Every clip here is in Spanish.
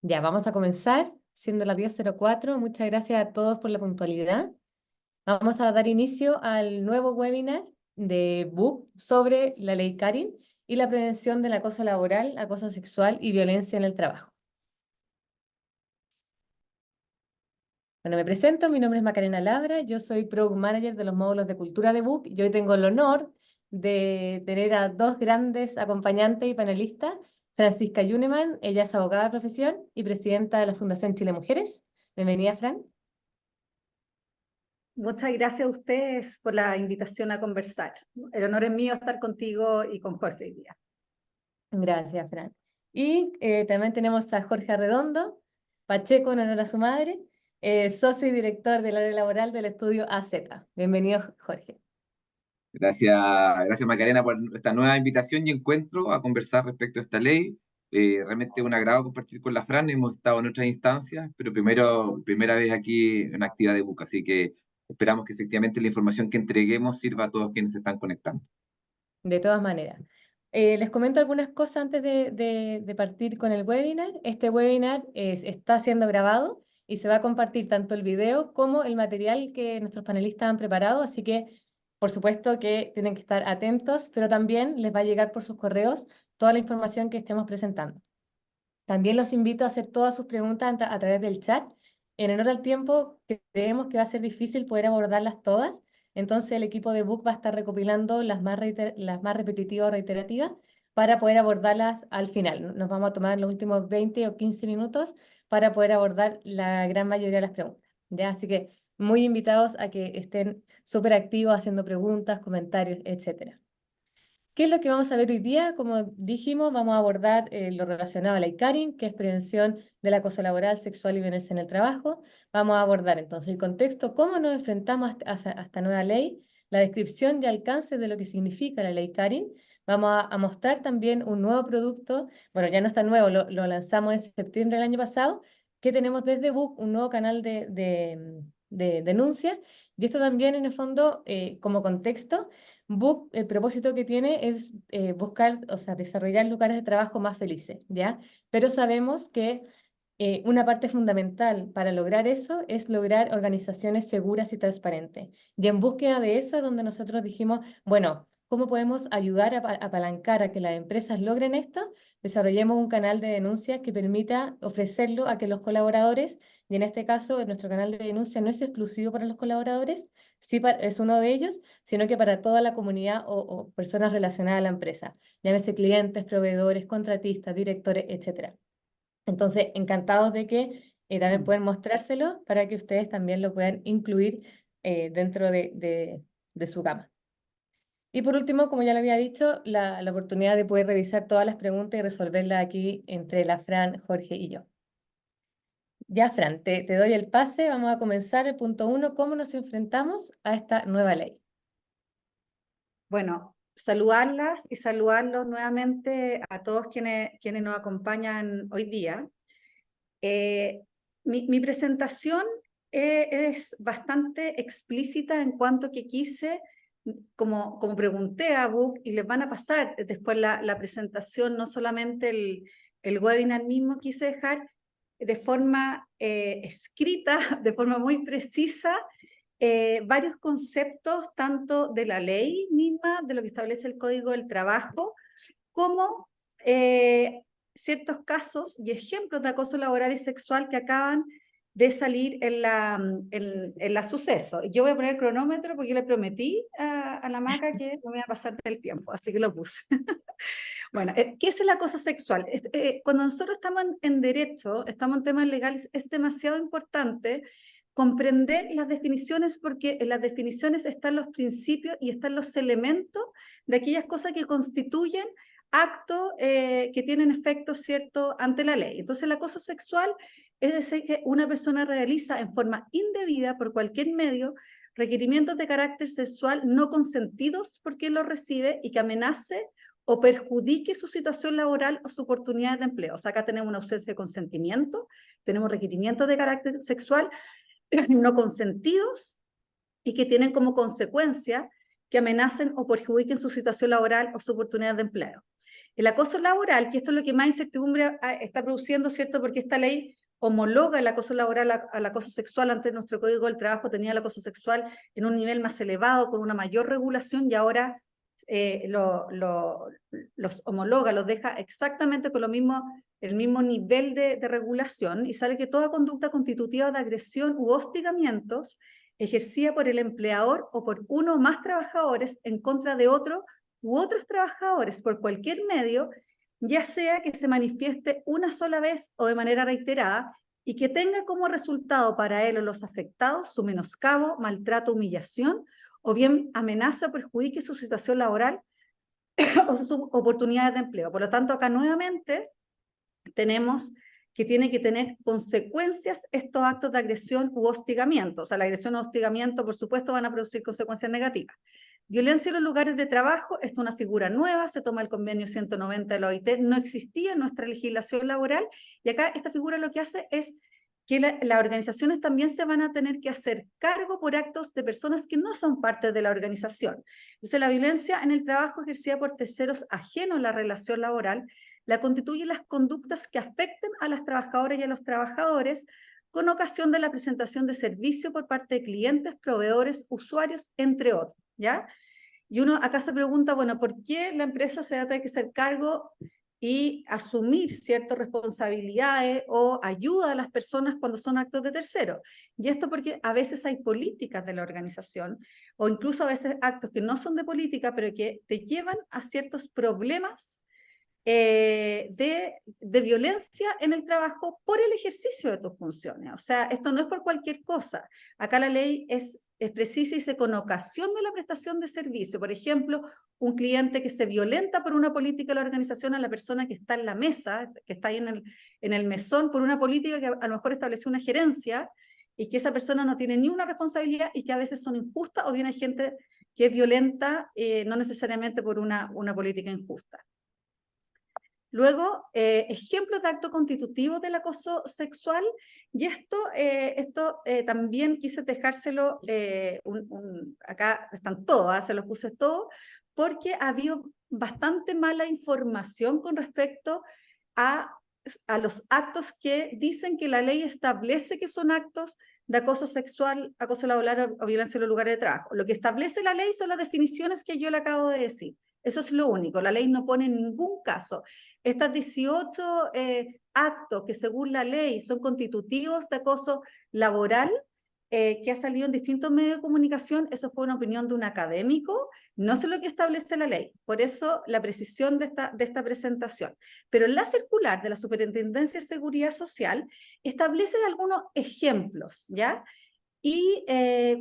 Ya, vamos a comenzar, siendo las 10:04. Muchas gracias a todos por la puntualidad. Vamos a dar inicio al nuevo webinar de BUC sobre la ley Karin y la prevención del acoso laboral, acoso sexual y violencia en el trabajo. Bueno, me presento, mi nombre es Macarena Labra, yo soy Program Manager de los módulos de cultura de BUC y hoy tengo el honor de tener a dos grandes acompañantes y panelistas. Francisca Yuneman, ella es abogada de profesión y presidenta de la Fundación Chile Mujeres. Bienvenida, Fran. Muchas gracias a ustedes por la invitación a conversar. El honor es mío estar contigo y con Jorge hoy día. Gracias, Fran. Y también tenemos a Jorge Arredondo, Pacheco en honor a su madre, socio y director del área laboral del estudio AZ. Bienvenido, Jorge. Gracias, gracias Macarena por esta nueva invitación y encuentro a conversar respecto a esta ley. Realmente es un agrado compartir con la Fran, hemos estado en otras instancias, pero primera vez aquí en una actividad de BUC, así que esperamos que efectivamente la información que entreguemos sirva a todos quienes se están conectando. De todas maneras. Les comento algunas cosas antes de partir con el webinar. Este webinar está siendo grabado y se va a compartir tanto el video como el material que nuestros panelistas han preparado, así que por supuesto que tienen que estar atentos, pero también les va a llegar por sus correos toda la información que estemos presentando. También los invito a hacer todas sus preguntas a través del chat. En honor al tiempo, creemos que va a ser difícil poder abordarlas todas, entonces el equipo de BUC va a estar recopilando las más repetitivas o reiterativas para poder abordarlas al final. Nos vamos a tomar los últimos 20 o 15 minutos para poder abordar la gran mayoría de las preguntas, ¿ya? Así que muy invitados a que estén súper activos haciendo preguntas, comentarios, etcétera. ¿Qué es lo que vamos a ver hoy día? Como dijimos, vamos a abordar lo relacionado a la ICARIN, que es prevención del acoso laboral, sexual y violencia en el trabajo. Vamos a abordar entonces el contexto, cómo nos enfrentamos a esta nueva ley, la descripción y alcance de lo que significa la ley ICARIN. Vamos a mostrar también un nuevo producto, bueno, ya no está nuevo, lo lanzamos en septiembre del año pasado, que tenemos desde BUC un nuevo canal de denuncia. Y esto también, en el fondo, como contexto, BUC, el propósito que tiene es buscar, o sea, desarrollar lugares de trabajo más felices, ¿ya? Pero sabemos que una parte fundamental para lograr eso es lograr organizaciones seguras y transparentes. Y en búsqueda de eso es donde nosotros dijimos, bueno, ¿cómo podemos ayudar a apalancar a que las empresas logren esto? Desarrollemos un canal de denuncia que permita ofrecerlo a que los colaboradores, y en este caso nuestro canal de denuncia no es exclusivo para los colaboradores, sí es uno de ellos, sino que para toda la comunidad o personas relacionadas a la empresa, llámese clientes, proveedores, contratistas, directores, etcétera. Entonces, encantados de que también pueden mostrárselo para que ustedes también lo puedan incluir dentro de su gama. Y por último, como ya lo había dicho, la oportunidad de poder revisar todas las preguntas y resolverlas aquí entre la Fran, Jorge y yo. Ya, Fran, te doy el pase. Vamos a comenzar el punto 1, ¿cómo nos enfrentamos a esta nueva ley? Bueno, saludarlas y saludarlos nuevamente a todos quienes nos acompañan hoy día. Mi presentación es bastante explícita en cuanto que quise, como pregunté a BUC, y les van a pasar después la presentación, no solamente el webinar mismo, quise dejar de forma escrita, de forma muy precisa, varios conceptos, tanto de la ley misma, de lo que establece el Código del Trabajo, como ciertos casos y ejemplos de acoso laboral y sexual que acaban de salir en la suceso. Yo voy a poner el cronómetro porque le prometí a la Maca que no me iba a pasar del tiempo, así que lo puse. Bueno, ¿qué es el acoso sexual? Cuando nosotros estamos en derecho, estamos en temas legales, es demasiado importante comprender las definiciones, porque en las definiciones están los principios y están los elementos de aquellas cosas que constituyen actos que tienen efectos cierto ante la ley. Entonces, el acoso sexual es decir que una persona realiza en forma indebida por cualquier medio requerimientos de carácter sexual no consentidos por quien los recibe y que amenace o perjudique su situación laboral o su oportunidad de empleo. O sea, acá tenemos una ausencia de consentimiento, tenemos requerimientos de carácter sexual no consentidos y que tienen como consecuencia que amenacen o perjudiquen su situación laboral o su oportunidad de empleo. El acoso laboral, que esto es lo que más incertidumbre está produciendo, ¿cierto? Porque esta ley homologa el acoso laboral al acoso sexual. Antes nuestro Código del Trabajo tenía el acoso sexual en un nivel más elevado, con una mayor regulación, y ahora los homologa, los deja exactamente con el mismo nivel de regulación, y sale que toda conducta constitutiva de agresión u hostigamientos ejercida por el empleador o por uno o más trabajadores en contra de otro u otros trabajadores por cualquier medio, ya sea que se manifieste una sola vez o de manera reiterada, y que tenga como resultado para él o los afectados su menoscabo, maltrato, humillación, o bien amenaza o perjudique su situación laboral o sus oportunidades de empleo. Por lo tanto, acá nuevamente tenemos que tiene que tener consecuencias estos actos de agresión u hostigamiento. O sea, la agresión o hostigamiento, por supuesto, van a producir consecuencias negativas. Violencia en los lugares de trabajo, esto es una figura nueva, se toma el convenio 190 de la OIT, no existía en nuestra legislación laboral, y acá esta figura lo que hace es que las organizaciones también se van a tener que hacer cargo por actos de personas que no son parte de la organización. Entonces, la violencia en el trabajo ejercida por terceros ajenos a la relación laboral la constituyen las conductas que afecten a las trabajadoras y a los trabajadores con ocasión de la presentación de servicio por parte de clientes, proveedores, usuarios, entre otros, ¿ya? Y uno acá se pregunta, bueno, ¿por qué la empresa se va a tener que hacer cargo y asumir ciertas responsabilidades o ayuda a las personas cuando son actos de terceros? Y esto porque a veces hay políticas de la organización, o incluso a veces actos que no son de política, pero que te llevan a ciertos problemas de violencia en el trabajo por el ejercicio de tus funciones. O sea, esto no es por cualquier cosa. Acá la ley es precisa y dice con ocasión de la prestación de servicio. Por ejemplo, un cliente que se violenta por una política de la organización a la persona que está en la mesa, que está ahí en el mesón, por una política que a lo mejor estableció una gerencia y que esa persona no tiene ni una responsabilidad y que a veces son injustas, o bien hay gente que es violenta no necesariamente por una política injusta. Luego, ejemplos de acto constitutivo del acoso sexual, y esto también quise dejárselo, acá están todas, se los puse todo, porque ha habido bastante mala información con respecto a los actos que dicen que la ley establece que son actos de acoso sexual, acoso laboral o violencia en los lugares de trabajo. Lo que establece la ley son las definiciones que yo le acabo de decir. Eso es lo único, la ley no pone en ningún caso. Estas 18 actos que según la ley son constitutivos de acoso laboral, que ha salido en distintos medios de comunicación, eso fue una opinión de un académico, no sé lo que establece la ley, por eso la precisión de esta presentación. Pero la circular de la Superintendencia de Seguridad Social establece algunos ejemplos, ¿ya? Y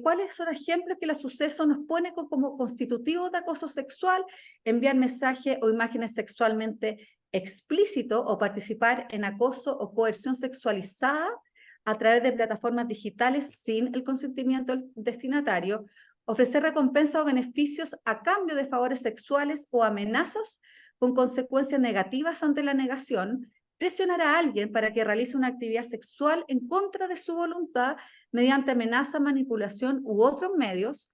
cuáles son ejemplos que la suceso nos pone como constitutivos de acoso sexual: enviar mensajes o imágenes sexualmente explícitos o participar en acoso o coerción sexualizada a través de plataformas digitales sin el consentimiento del destinatario, ofrecer recompensas o beneficios a cambio de favores sexuales o amenazas con consecuencias negativas ante la negación, presionar a alguien para que realice una actividad sexual en contra de su voluntad mediante amenaza, manipulación u otros medios,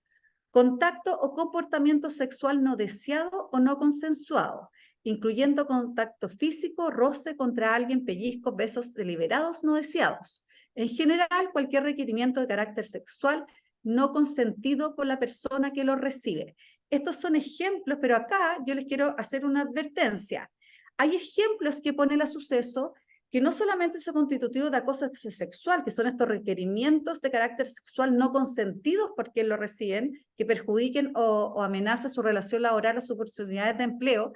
contacto o comportamiento sexual no deseado o no consensuado, incluyendo contacto físico, roce contra alguien, pellizcos, besos deliberados no deseados. En general, cualquier requerimiento de carácter sexual no consentido por la persona que lo recibe. Estos son ejemplos, pero acá yo les quiero hacer una advertencia. Hay ejemplos que pone el suceso que no solamente son constitutivos de acoso sexual, que son estos requerimientos de carácter sexual no consentidos por quien lo reciben, que perjudiquen o amenazan su relación laboral o sus oportunidades de empleo,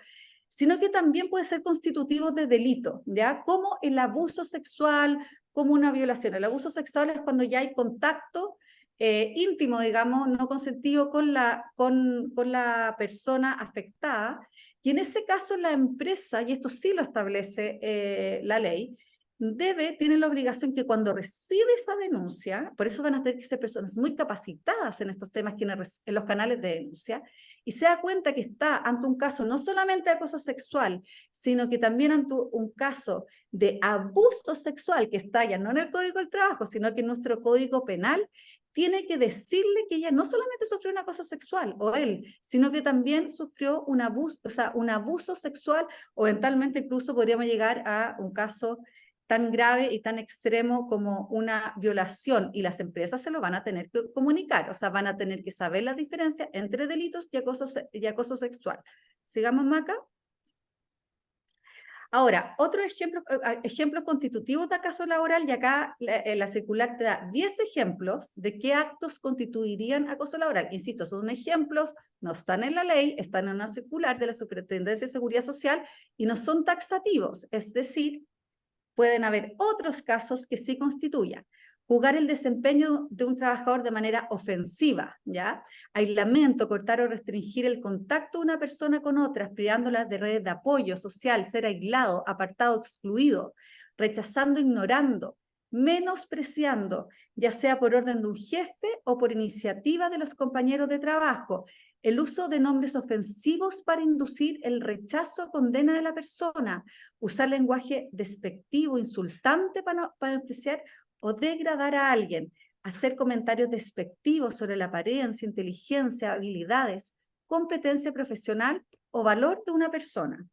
sino que también puede ser constitutivo de delito, ¿ya? Como el abuso sexual, como una violación. El abuso sexual es cuando ya hay contacto íntimo, digamos, no consentido con la persona afectada, y en ese caso la empresa, y esto sí lo establece la ley, tiene la obligación que cuando recibe esa denuncia, por eso van a tener que ser personas muy capacitadas en estos temas, en los canales de denuncia, y se da cuenta que está ante un caso no solamente de acoso sexual, sino que también ante un caso de abuso sexual que está ya no en el Código del Trabajo, sino que en nuestro Código Penal, tiene que decirle que ella no solamente sufrió un acoso sexual, o él, sino que también sufrió un abuso sexual, o eventualmente incluso podríamos llegar a un caso tan grave y tan extremo como una violación, y las empresas se lo van a tener que comunicar, o sea, van a tener que saber la diferencia entre delitos y acoso sexual. Sigamos, Maca. Ahora, otro ejemplo constitutivo de acoso laboral, y acá la circular te da 10 ejemplos de qué actos constituirían acoso laboral. Insisto, son ejemplos, no están en la ley, están en una circular de la Superintendencia de Seguridad Social y no son taxativos, es decir, pueden haber otros casos que sí constituyan. Jugar el desempeño de un trabajador de manera ofensiva, ¿ya? Aislamiento, cortar o restringir el contacto de una persona con otras, privándola de redes de apoyo social, ser aislado, apartado, excluido, rechazando, ignorando, menospreciando, ya sea por orden de un jefe o por iniciativa de los compañeros de trabajo, el uso de nombres ofensivos para inducir el rechazo o condena de la persona, usar lenguaje despectivo, insultante para despreciar o degradar a alguien, hacer comentarios despectivos sobre la apariencia, inteligencia, habilidades, competencia profesional o valor de una persona.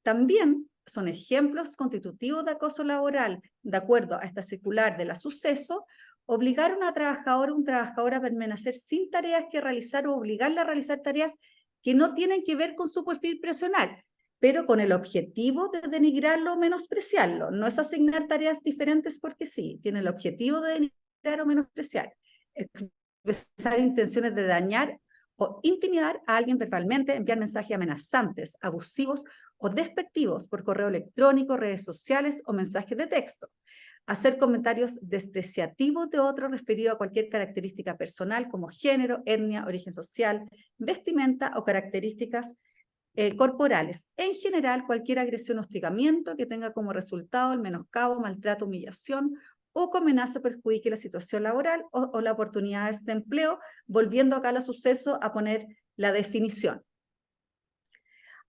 También son ejemplos constitutivos de acoso laboral, de acuerdo a esta circular de la Suceso, obligar a una trabajadora o un trabajador a permanecer sin tareas que realizar o obligarla a realizar tareas que no tienen que ver con su perfil profesional, pero con el objetivo de denigrarlo o menospreciarlo. No es asignar tareas diferentes porque sí, tiene el objetivo de denigrar o menospreciar, expresar intenciones de dañar o intimidar a alguien verbalmente, enviar mensajes amenazantes, abusivos o despectivos por correo electrónico, redes sociales o mensajes de texto. Hacer comentarios despreciativos de otro referido a cualquier característica personal como género, etnia, origen social, vestimenta o características corporales. En general, cualquier agresión o hostigamiento que tenga como resultado el menoscabo, maltrato, humillación o que amenace o perjudique la situación laboral o las oportunidades de empleo, volviendo acá a los sucesos a poner la definición.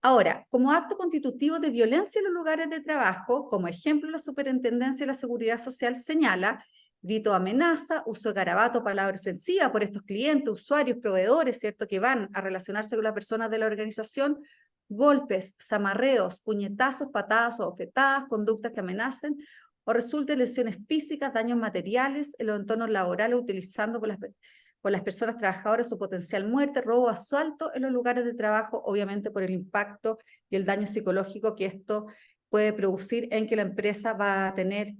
Ahora, como acto constitutivo de violencia en los lugares de trabajo, como ejemplo, la Superintendencia de la Seguridad Social señala grito amenaza, uso de garabato, palabra ofensiva por estos clientes, usuarios, proveedores, ¿cierto?, que van a relacionarse con las personas de la organización, golpes, zamarreos, puñetazos, patadas o bofetadas, conductas que amenacen o resulten lesiones físicas, daños materiales en los entornos laborales, utilizando por las personas trabajadoras su potencial muerte, robo, asalto en los lugares de trabajo, obviamente por el impacto y el daño psicológico que esto puede producir en que la empresa va a tener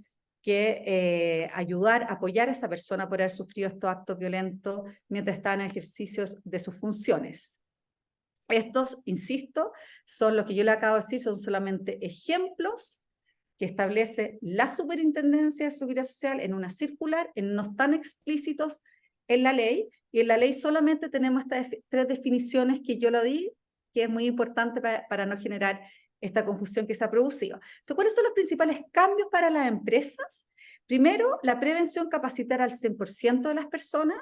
que ayudar, apoyar a esa persona por haber sufrido estos actos violentos mientras está en ejercicios de sus funciones. Estos, insisto, son lo que yo le acabo de decir, son solamente ejemplos que establece la Superintendencia de Seguridad Social en una circular, no están explícitos en la ley, y en la ley solamente tenemos estas 3 definiciones que yo lo di, que es muy importante para no generar esta confusión que se ha producido. Entonces, ¿cuáles son los principales cambios para las empresas? Primero, la prevención, capacitar al 100% de las personas.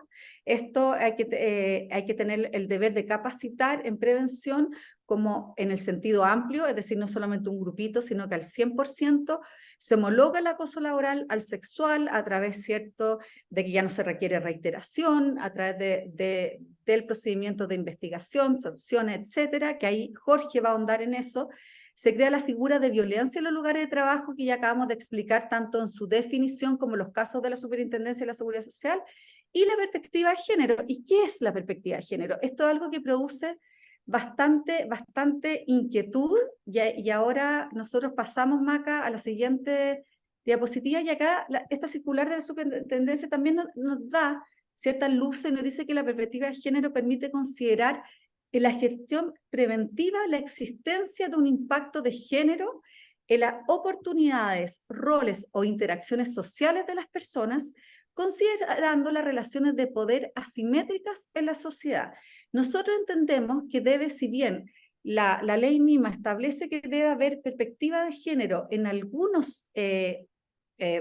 Esto hay que tener el deber de capacitar en prevención como en el sentido amplio, es decir, no solamente un grupito, sino que al 100% se homologa el acoso laboral al sexual a través, ¿cierto?, de que ya no se requiere reiteración, a través del procedimiento de investigación, sanciones, etcétera, que ahí Jorge va a ahondar en eso. Se crea la figura de violencia en los lugares de trabajo, que ya acabamos de explicar tanto en su definición como en los casos de la Superintendencia de la Seguridad Social, y la perspectiva de género. ¿Y qué es la perspectiva de género? Esto es algo que produce bastante inquietud, y ahora nosotros pasamos, Maca, a la siguiente diapositiva, y acá esta circular de la Superintendencia también nos da ciertas luces, nos dice que la perspectiva de género permite considerar en la gestión preventiva la existencia de un impacto de género en las oportunidades, roles o interacciones sociales de las personas, considerando las relaciones de poder asimétricas en la sociedad. Nosotros entendemos que debe, si bien la ley misma establece que debe haber perspectiva de género en algunos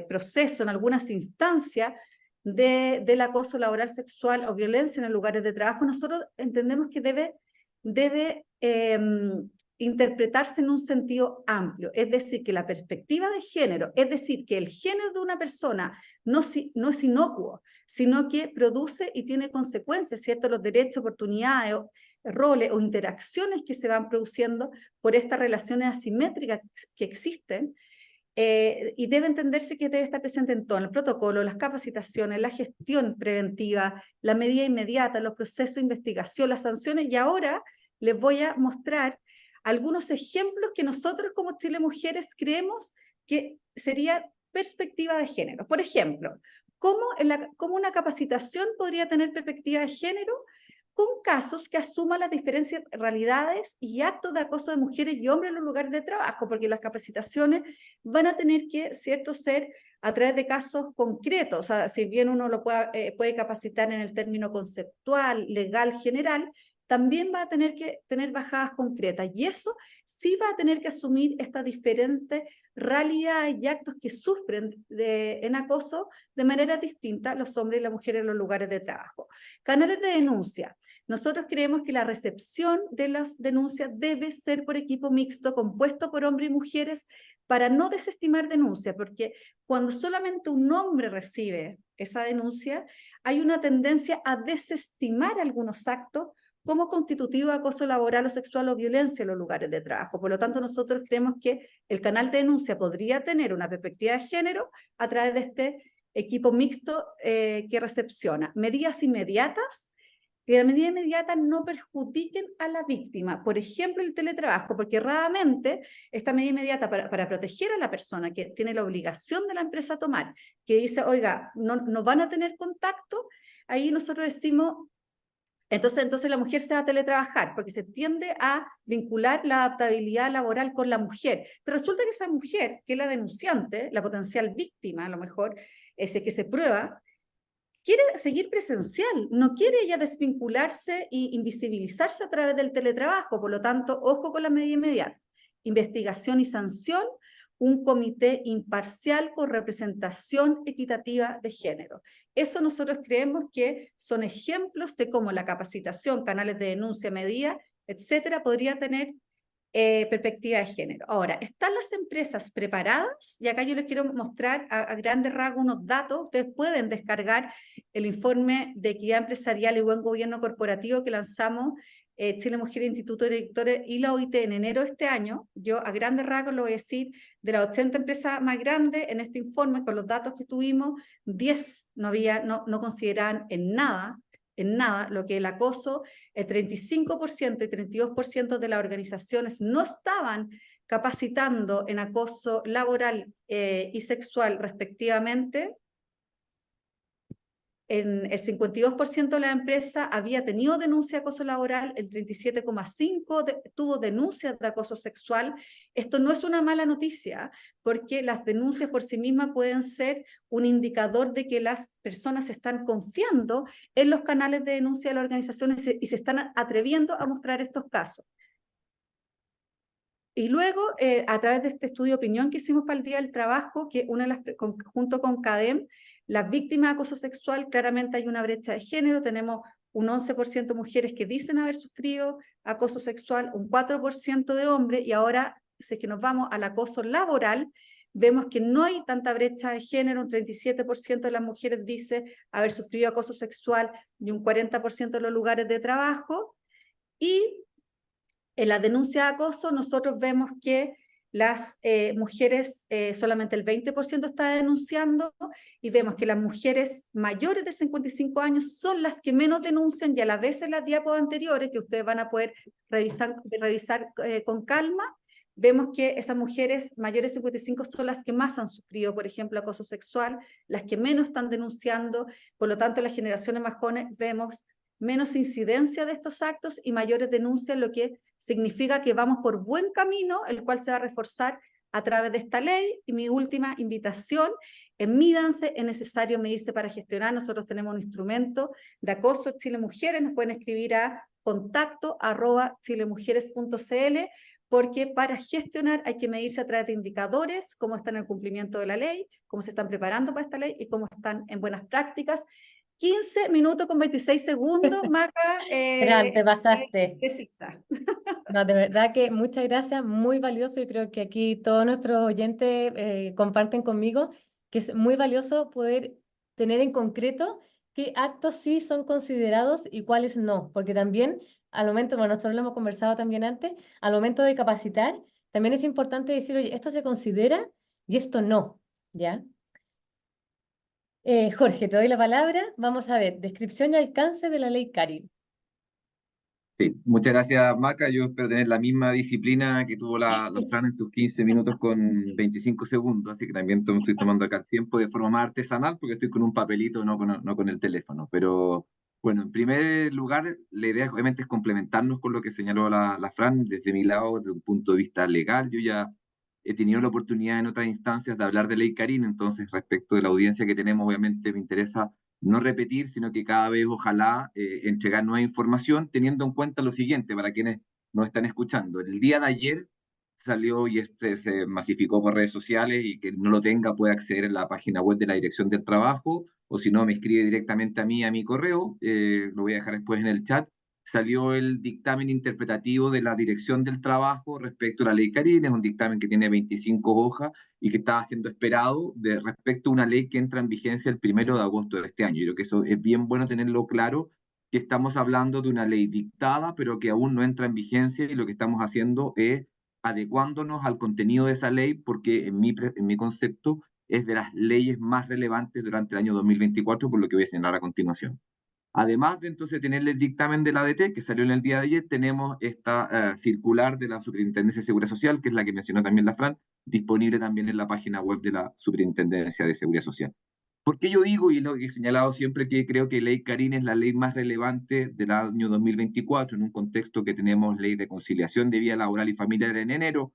procesos, en algunas instancias del acoso laboral, sexual o violencia en los lugares de trabajo, nosotros entendemos que debe interpretarse en un sentido amplio, es decir, que la perspectiva de género, es decir, que el género de una persona no es inocuo, sino que produce y tiene consecuencias, ¿cierto? Los derechos, oportunidades, roles o interacciones que se van produciendo por estas relaciones asimétricas que existen, y debe entenderse que debe estar presente en todo, el protocolo, las capacitaciones, la gestión preventiva, la medida inmediata, los procesos de investigación, las sanciones, y ahora les voy a mostrar algunos ejemplos que nosotros como Chile Mujeres creemos que sería perspectiva de género. Por ejemplo, ¿cómo una capacitación podría tener perspectiva de género? Con casos que asuman las diferentes realidades y actos de acoso de mujeres y hombres en los lugares de trabajo, porque las capacitaciones van a tener que, ¿cierto?, ser a través de casos concretos. O sea, si bien uno lo puede capacitar en el término conceptual, legal, general, también va a tener que tener bajadas concretas, y eso sí va a tener que asumir estas diferentes realidades y actos que sufren en acoso de manera distinta los hombres y las mujeres en los lugares de trabajo. Canales de denuncia. Nosotros creemos que la recepción de las denuncias debe ser por equipo mixto compuesto por hombres y mujeres para no desestimar denuncias, porque cuando solamente un hombre recibe esa denuncia, hay una tendencia a desestimar algunos actos como constitutivo de acoso laboral o sexual o violencia en los lugares de trabajo. Por lo tanto, nosotros creemos que el canal de denuncia podría tener una perspectiva de género a través de este equipo mixto que recepciona. Medidas inmediatas, que las medidas inmediatas no perjudiquen a la víctima. Por ejemplo, el teletrabajo, porque raramente esta medida inmediata para proteger a la persona que tiene la obligación de la empresa a tomar, que dice, oiga, no van a tener contacto, ahí nosotros decimos, entonces la mujer se va a teletrabajar, porque se tiende a vincular la adaptabilidad laboral con la mujer. Pero resulta que esa mujer, que es la denunciante, la potencial víctima, a lo mejor, ese que se prueba, quiere seguir presencial, no quiere ella desvincularse e invisibilizarse a través del teletrabajo. Por lo tanto, ojo con la medida inmediata. Investigación y sanción, un comité imparcial con representación equitativa de género. Eso nosotros creemos que son ejemplos de cómo la capacitación, canales de denuncia, medida, etcétera, podría tener perspectiva de género. Ahora, ¿están las empresas preparadas? Y acá yo les quiero mostrar a grandes rasgos unos datos. Ustedes pueden descargar el informe de equidad empresarial y buen gobierno corporativo que lanzamos Chile Mujeres, Instituto de Directores y la OIT en enero de este año. Yo a grandes rasgos lo voy a decir, de las 80 empresas más grandes en este informe, con los datos que tuvimos, 10 no consideraban en nada lo que el acoso, el 35% y 32% de las organizaciones no estaban capacitando en acoso laboral y sexual respectivamente. En el 52% de la empresa había tenido denuncia de acoso laboral, el 37,5% tuvo denuncias de acoso sexual. Esto no es una mala noticia, porque las denuncias por sí mismas pueden ser un indicador de que las personas están confiando en los canales de denuncia de las organizaciones y se están atreviendo a mostrar estos casos. Y luego, a través de este estudio de opinión que hicimos para el Día del Trabajo, que junto con CADEM, las víctimas de acoso sexual, claramente hay una brecha de género. Tenemos un 11% de mujeres que dicen haber sufrido acoso sexual, un 4% de hombres, y ahora, si es que nos vamos al acoso laboral, vemos que no hay tanta brecha de género. Un 37% de las mujeres dice haber sufrido acoso sexual y un 40% en los lugares de trabajo. Y en la denuncia de acoso nosotros vemos que las mujeres, solamente el 20% está denunciando, y vemos que las mujeres mayores de 55 años son las que menos denuncian, y a la vez en las diapos anteriores, que ustedes van a poder revisar con calma, vemos que esas mujeres mayores de 55 son las que más han sufrido, por ejemplo, acoso sexual, las que menos están denunciando. Por lo tanto, en las generaciones más jóvenes vemos menos incidencia de estos actos y mayores denuncias, lo que significa que vamos por buen camino, el cual se va a reforzar a través de esta ley. Y mi última invitación es: mídanse, es necesario medirse para gestionar. Nosotros tenemos un instrumento de acoso Chile Mujeres, nos pueden escribir a contacto@chilemujeres.cl, porque para gestionar hay que medirse a través de indicadores, cómo están en el cumplimiento de la ley, cómo se están preparando para esta ley y cómo están en buenas prácticas. 15 minutos con 26 segundos, Maca. Gran, te pasaste. Precisa. No, de verdad que muchas gracias, muy valioso y creo que aquí todos nuestros oyentes comparten conmigo que es muy valioso poder tener en concreto qué actos sí son considerados y cuáles no, porque también al momento, bueno, nosotros lo hemos conversado también antes, al momento de capacitar, también es importante decir, oye, esto se considera y esto no, ¿ya? Jorge, te doy la palabra. Vamos a ver, descripción y alcance de la ley Cari. Sí, muchas gracias, Maca. Yo espero tener la misma disciplina que tuvo la Fran en sus 15 minutos con 25 segundos, así que también estoy tomando acá el tiempo de forma más artesanal porque estoy con un papelito, no con el teléfono. Pero bueno, en primer lugar, la idea obviamente es complementarnos con lo que señaló la Fran. Desde mi lado, desde un punto de vista legal, yo ya he tenido la oportunidad en otras instancias de hablar de ley Carín, entonces respecto de la audiencia que tenemos, obviamente me interesa no repetir, sino que cada vez ojalá entregar nueva información, teniendo en cuenta lo siguiente, para quienes nos están escuchando. El día de ayer salió y se masificó por redes sociales y que no lo tenga puede acceder en la página web de la Dirección del Trabajo o si no me escribe directamente a mí, a mi correo, lo voy a dejar después en el chat. Salió el dictamen interpretativo de la Dirección del Trabajo respecto a la ley Carín, es un dictamen que tiene 25 hojas y que estaba siendo esperado respecto a una ley que entra en vigencia el 1 de agosto de este año. Yo creo que eso es bien bueno tenerlo claro, que estamos hablando de una ley dictada, pero que aún no entra en vigencia y lo que estamos haciendo es adecuándonos al contenido de esa ley, porque en mi concepto es de las leyes más relevantes durante el año 2024, por lo que voy a señalar a continuación. Además de entonces tener el dictamen de la ADT, que salió en el día de ayer, tenemos esta circular de la Superintendencia de Seguridad Social, que es la que mencionó también la Fran, disponible también en la página web de la Superintendencia de Seguridad Social. ¿Por qué yo digo, y es lo que he señalado siempre, que creo que ley Carín es la ley más relevante del año 2024, en un contexto que tenemos ley de conciliación de vida laboral y familiar en enero,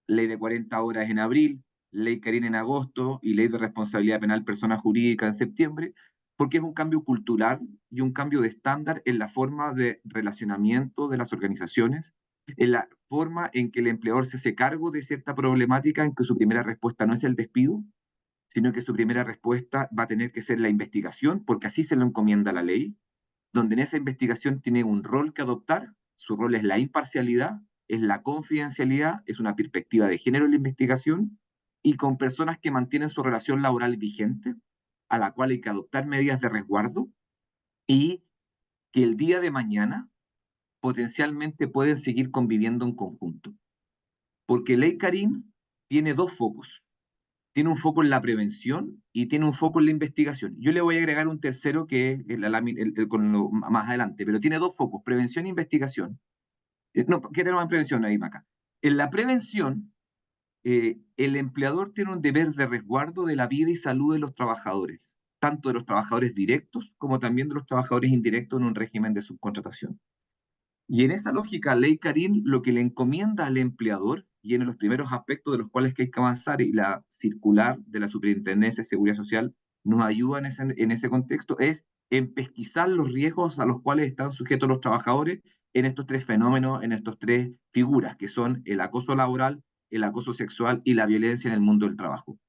ley de 40 horas en abril, ley Carín en agosto y ley de responsabilidad penal persona jurídica en septiembre? Porque es un cambio cultural y un cambio de estándar en la forma de relacionamiento de las organizaciones, en la forma en que el empleador se hace cargo de cierta problemática, en que su primera respuesta no es el despido, sino que su primera respuesta va a tener que ser la investigación, porque así se lo encomienda la ley, donde en esa investigación tiene un rol que adoptar, su rol es la imparcialidad, es la confidencialidad, es una perspectiva de género en la investigación, y con personas que mantienen su relación laboral vigente, a la cual hay que adoptar medidas de resguardo, y que el día de mañana potencialmente pueden seguir conviviendo en conjunto. Porque Ley Carín tiene dos focos. Tiene un foco en la prevención y tiene un foco en la investigación. Yo le voy a agregar un tercero que es más adelante, pero tiene dos focos, prevención e investigación. No, ¿qué tenemos en prevención ahí, Maca? En la prevención, el empleador tiene un deber de resguardo de la vida y salud de los trabajadores, tanto de los trabajadores directos como también de los trabajadores indirectos en un régimen de subcontratación. Y en esa lógica, Ley Carín lo que le encomienda al empleador, y en los primeros aspectos de los cuales hay que avanzar, y la circular de la Superintendencia de Seguridad Social nos ayuda en ese contexto, es en pesquisar los riesgos a los cuales están sujetos los trabajadores en estos tres fenómenos, en estas tres figuras, que son el acoso laboral, el acoso sexual y la violencia en el mundo del trabajo.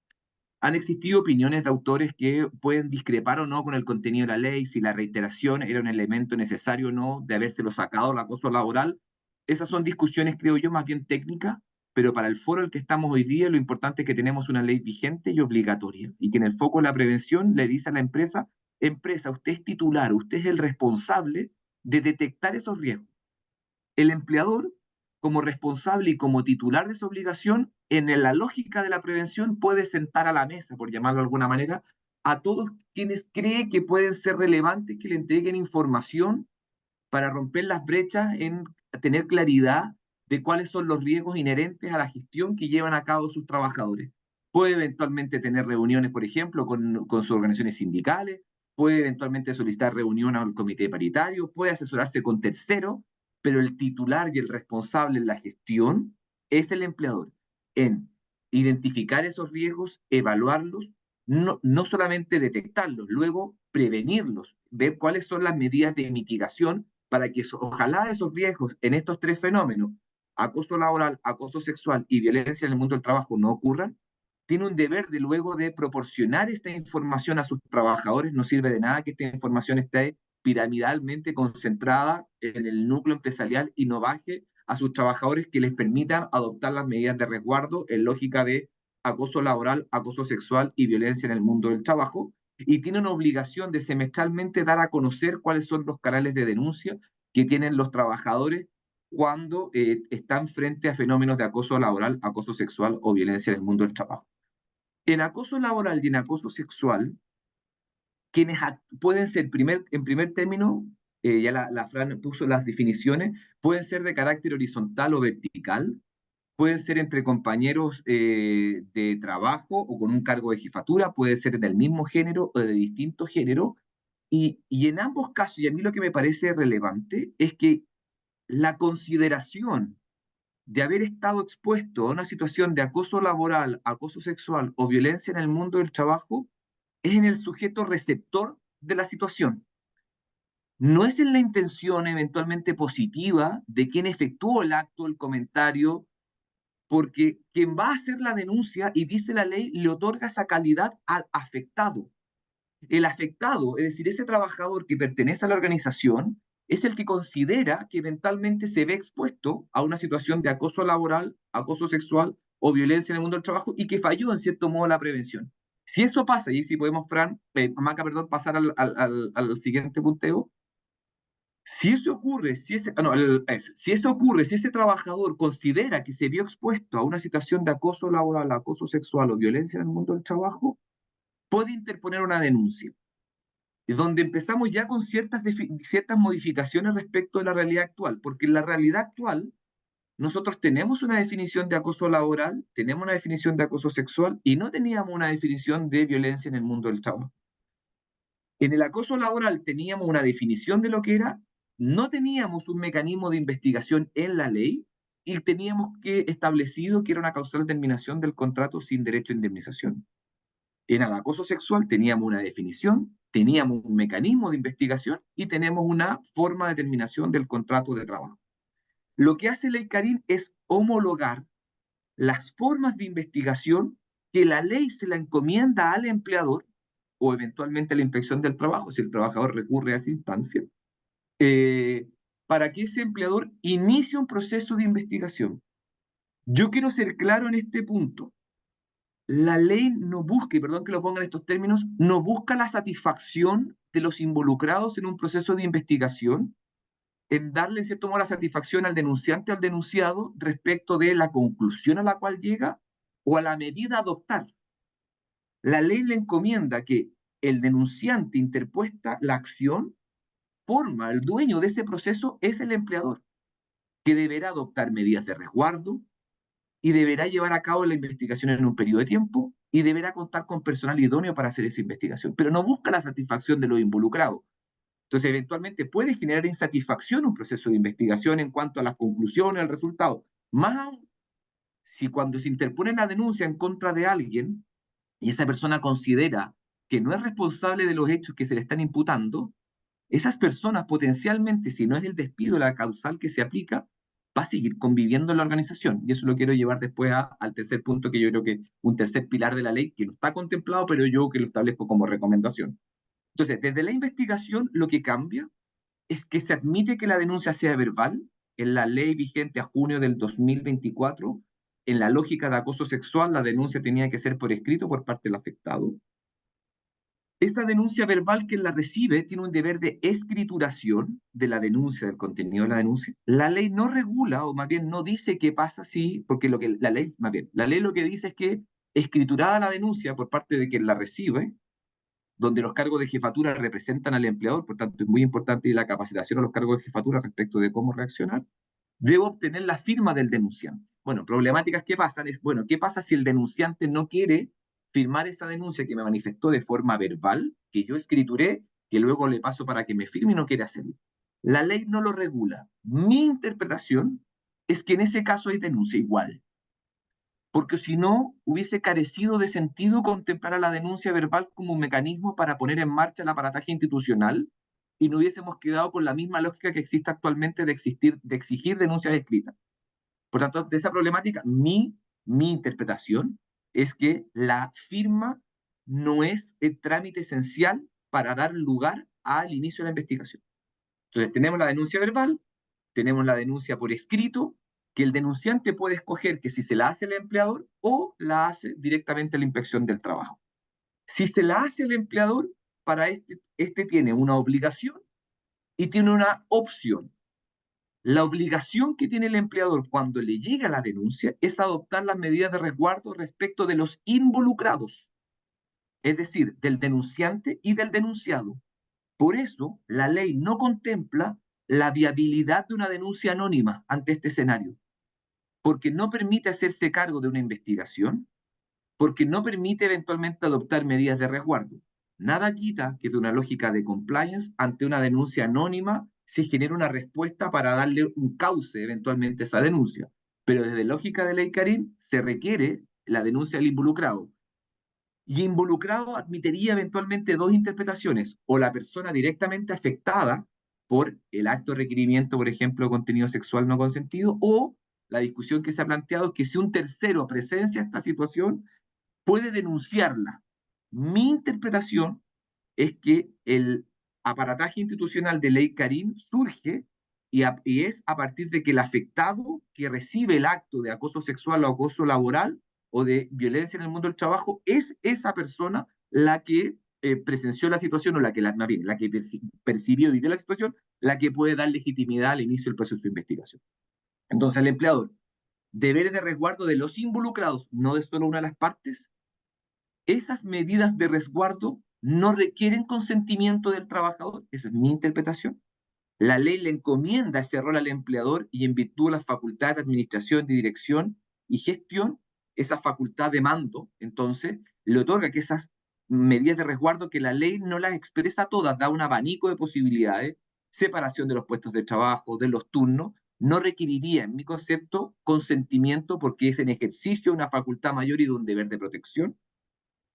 Han existido opiniones de autores que pueden discrepar o no con el contenido de la ley, si la reiteración era un elemento necesario o no de habérselo sacado el acoso laboral. Esas son discusiones, creo yo, más bien técnicas, pero para el foro en el que estamos hoy día lo importante es que tenemos una ley vigente y obligatoria, y que en el foco de la prevención le dice a la empresa, usted es titular, usted es el responsable de detectar esos riesgos. El empleador, como responsable y como titular de esa obligación, en la lógica de la prevención puede sentar a la mesa, por llamarlo de alguna manera, a todos quienes cree que pueden ser relevantes que le entreguen información para romper las brechas en tener claridad de cuáles son los riesgos inherentes a la gestión que llevan a cabo sus trabajadores. Puede eventualmente tener reuniones, por ejemplo, con sus organizaciones sindicales, puede eventualmente solicitar reunión al comité paritario, puede asesorarse con terceros, pero el titular y el responsable en la gestión es el empleador, en identificar esos riesgos, evaluarlos, no solamente detectarlos, luego prevenirlos, ver cuáles son las medidas de mitigación para que ojalá esos riesgos en estos tres fenómenos, acoso laboral, acoso sexual y violencia en el mundo del trabajo, no ocurran. Tiene un deber de luego de proporcionar esta información a sus trabajadores. No sirve de nada que esta información esté piramidalmente concentrada en el núcleo empresarial y no baje a sus trabajadores que les permitan adoptar las medidas de resguardo en lógica de acoso laboral, acoso sexual y violencia en el mundo del trabajo, y tiene una obligación de semestralmente dar a conocer cuáles son los canales de denuncia que tienen los trabajadores cuando están frente a fenómenos de acoso laboral, acoso sexual o violencia en el mundo del trabajo. En acoso laboral y en acoso sexual, quienes pueden ser, en primer término, ya la Fran puso las definiciones, pueden ser de carácter horizontal o vertical, pueden ser entre compañeros de trabajo o con un cargo de jefatura, puede ser del mismo género o de distinto género, y en ambos casos, y a mí lo que me parece relevante, es que la consideración de haber estado expuesto a una situación de acoso laboral, acoso sexual o violencia en el mundo del trabajo es en el sujeto receptor de la situación. No es en la intención eventualmente positiva de quien efectuó el acto, el comentario, porque quien va a hacer la denuncia, y dice la ley, le otorga esa calidad al afectado. El afectado, es decir, ese trabajador que pertenece a la organización, es el que considera que eventualmente se ve expuesto a una situación de acoso laboral, acoso sexual o violencia en el mundo del trabajo y que falló en cierto modo la prevención. Si eso pasa, y si podemos, Maca, perdón, pasar al siguiente punteo, si eso ocurre, si eso ocurre, si ese trabajador considera que se vio expuesto a una situación de acoso laboral, acoso sexual o violencia en el mundo del trabajo, puede interponer una denuncia, donde empezamos ya con ciertas modificaciones respecto de la realidad actual, porque en la realidad actual nosotros tenemos una definición de acoso laboral, tenemos una definición de acoso sexual y no teníamos una definición de violencia en el mundo del trabajo. En el acoso laboral teníamos una definición de lo que era, no teníamos un mecanismo de investigación en la ley y teníamos que establecido que era una causal terminación del contrato sin derecho a indemnización. En el acoso sexual teníamos una definición, teníamos un mecanismo de investigación y tenemos una forma de terminación del contrato de trabajo. Lo que hace Ley Carín es homologar las formas de investigación que la ley se la encomienda al empleador o eventualmente a la inspección del trabajo, si el trabajador recurre a esa instancia, para que ese empleador inicie un proceso de investigación. Yo quiero ser claro en este punto. La ley no busca, y perdón que lo ponga en estos términos, no busca la satisfacción de los involucrados en un proceso de investigación, en darle en cierto modo la satisfacción al denunciante o al denunciado respecto de la conclusión a la cual llega o a la medida a adoptar. La ley le encomienda que el denunciante interpuesta la acción, el dueño de ese proceso es el empleador, que deberá adoptar medidas de resguardo y deberá llevar a cabo la investigación en un periodo de tiempo y deberá contar con personal idóneo para hacer esa investigación, pero no busca la satisfacción de los involucrados. Entonces, eventualmente puede generar insatisfacción un proceso de investigación en cuanto a las conclusiones, al resultado. Más aún, si cuando se interpone la denuncia en contra de alguien y esa persona considera que no es responsable de los hechos que se le están imputando, esas personas potencialmente, si no es el despido la causal que se aplica, va a seguir conviviendo en la organización. Y eso lo quiero llevar después al tercer punto, que yo creo que un tercer pilar de la ley, que no está contemplado, pero yo que lo establezco como recomendación. Entonces, desde la investigación, lo que cambia es que se admite que la denuncia sea verbal. En la ley vigente a junio del 2024, en la lógica de acoso sexual, la denuncia tenía que ser por escrito por parte del afectado. Esta denuncia verbal que la recibe tiene un deber de escrituración de la denuncia, del contenido de la denuncia. La ley no regula, o más bien no dice qué pasa si, porque la ley lo que dice es que escriturada la denuncia por parte de quien la recibe, donde los cargos de jefatura representan al empleador, por tanto es muy importante la capacitación a los cargos de jefatura respecto de cómo reaccionar, debo obtener la firma del denunciante. Bueno, problemáticas que pasan es, bueno, ¿qué pasa si el denunciante no quiere firmar esa denuncia que me manifestó de forma verbal, que yo escrituré, que luego le paso para que me firme y no quiere hacerlo? La ley no lo regula. Mi interpretación es que en ese caso hay denuncia igual, porque si no, hubiese carecido de sentido contemplar a la denuncia verbal como un mecanismo para poner en marcha el aparataje institucional y no hubiésemos quedado con la misma lógica que existe actualmente de exigir denuncias escritas. Por tanto, de esa problemática, mi interpretación es que la firma no es el trámite esencial para dar lugar al inicio de la investigación. Entonces, tenemos la denuncia verbal, tenemos la denuncia por escrito, que el denunciante puede escoger que si se la hace el empleador o la hace directamente la inspección del trabajo. Si se la hace el empleador, para este tiene una obligación y tiene una opción. La obligación que tiene el empleador cuando le llega la denuncia es adoptar las medidas de resguardo respecto de los involucrados, es decir, del denunciante y del denunciado. Por eso, la ley no contempla la viabilidad de una denuncia anónima ante este escenario, porque no permite hacerse cargo de una investigación, porque no permite eventualmente adoptar medidas de resguardo. Nada quita que de una lógica de compliance ante una denuncia anónima se genere una respuesta para darle un cauce eventualmente a esa denuncia. Pero desde lógica de ley Karim se requiere la denuncia del involucrado. Y involucrado admitiría eventualmente dos interpretaciones, o la persona directamente afectada por el acto de requerimiento, por ejemplo, de contenido sexual no consentido, o la discusión que se ha planteado es que si un tercero presencia esta situación, puede denunciarla. Mi interpretación es que el aparataje institucional de ley Karim surge y es a partir de que el afectado que recibe el acto de acoso sexual o acoso laboral o de violencia en el mundo del trabajo es esa persona la que presenció la situación o la que, más bien, la que percibió y vivió la situación, la que puede dar legitimidad al inicio del proceso de investigación. Entonces, el empleador, deberes de resguardo de los involucrados, no de solo una de las partes. Esas medidas de resguardo no requieren consentimiento del trabajador, esa es mi interpretación. La ley le encomienda ese rol al empleador y en virtud de las facultades de administración, de dirección y gestión, esa facultad de mando, entonces, le otorga que esas medidas de resguardo que la ley no las expresa todas, da un abanico de posibilidades, separación de los puestos de trabajo, de los turnos, no requeriría, en mi concepto, consentimiento porque es en ejercicio de una facultad mayor y de un deber de protección.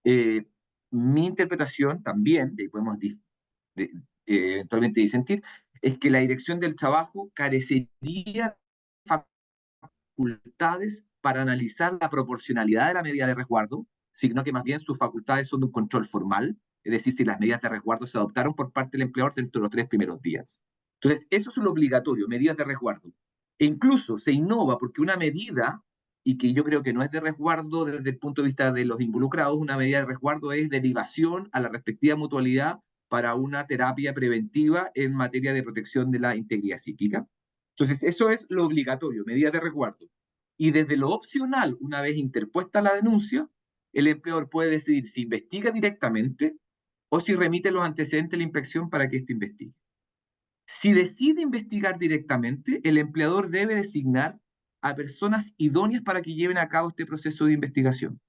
eh, Mi interpretación también, de ahí podemos de, eventualmente disentir, es que la dirección del trabajo carecería de facultades para analizar la proporcionalidad de la medida de resguardo, sino que más bien sus facultades son de un control formal, es decir, si las medidas de resguardo se adoptaron por parte del empleador dentro de los 3 primeros días. Entonces, eso es lo obligatorio, medidas de resguardo. E incluso se innova porque una medida, y que yo creo que no es de resguardo desde el punto de vista de los involucrados, una medida de resguardo es derivación a la respectiva mutualidad para una terapia preventiva en materia de protección de la integridad psíquica. Entonces, eso es lo obligatorio, medidas de resguardo. Y desde lo opcional, una vez interpuesta la denuncia, el empleador puede decidir si investiga directamente o si remite los antecedentes a la inspección para que éste investigue. Si decide investigar directamente, el empleador debe designar a personas idóneas para que lleven a cabo este proceso de investigación.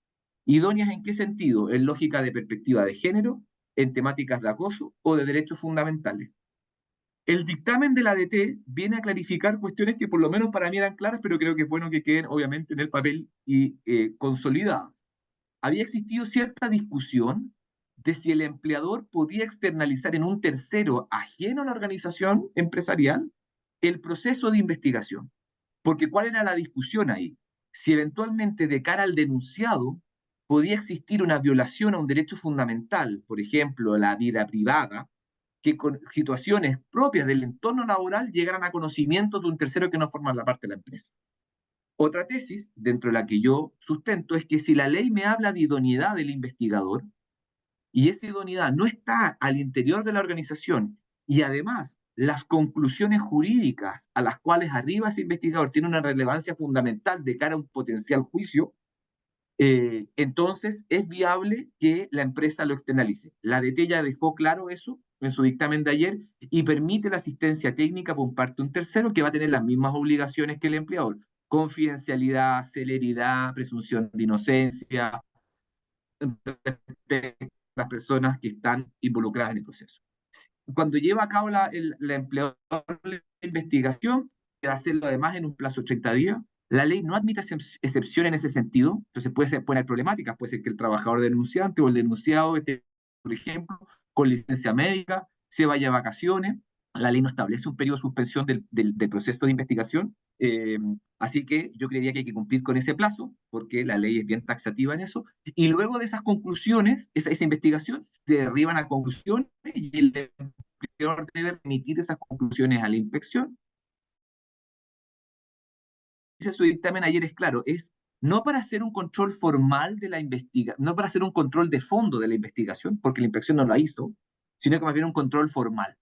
¿Idóneas en qué sentido? En lógica de perspectiva de género, en temáticas de acoso o de derechos fundamentales. El dictamen de la ADT viene a clarificar cuestiones que por lo menos para mí eran claras, pero creo que es bueno que queden obviamente en el papel y consolidadas. Había existido cierta discusión de si el empleador podía externalizar en un tercero ajeno a la organización empresarial el proceso de investigación. Porque ¿cuál era la discusión ahí? Si eventualmente de cara al denunciado podía existir una violación a un derecho fundamental, por ejemplo, la vida privada, que con situaciones propias del entorno laboral llegaran a conocimiento de un tercero que no forma la parte de la empresa. Otra tesis, dentro de la que yo sustento, es que si la ley me habla de idoneidad del investigador y esa idoneidad no está al interior de la organización y además las conclusiones jurídicas a las cuales arriba ese investigador tiene una relevancia fundamental de cara a un potencial juicio, entonces es viable que la empresa lo externalice. La ADT ya dejó claro eso en su dictamen de ayer y permite la asistencia técnica por parte de un tercero que va a tener las mismas obligaciones que el empleador. Confidencialidad, celeridad, presunción de inocencia, respecto a las personas que están involucradas en el proceso. Cuando lleva a cabo la empleadora la investigación, debe hacerlo además en un plazo de 30 días. La ley no admite excepción en ese sentido, entonces puede poner problemáticas, puede ser que el trabajador denunciante o el denunciado esté, por ejemplo, con licencia médica, se vaya a vacaciones. La ley no establece un periodo de suspensión del proceso de investigación, así que yo creería que hay que cumplir con ese plazo, porque la ley es bien taxativa en eso, y luego de esas conclusiones, esa investigación, se derivan a conclusiones y el empleador debe remitir esas conclusiones a la inspección su dictamen ayer es claro, es no para hacer un control formal de la investigación, no para hacer un control de fondo de la investigación, porque la inspección no la hizo, sino que más bien un control formal.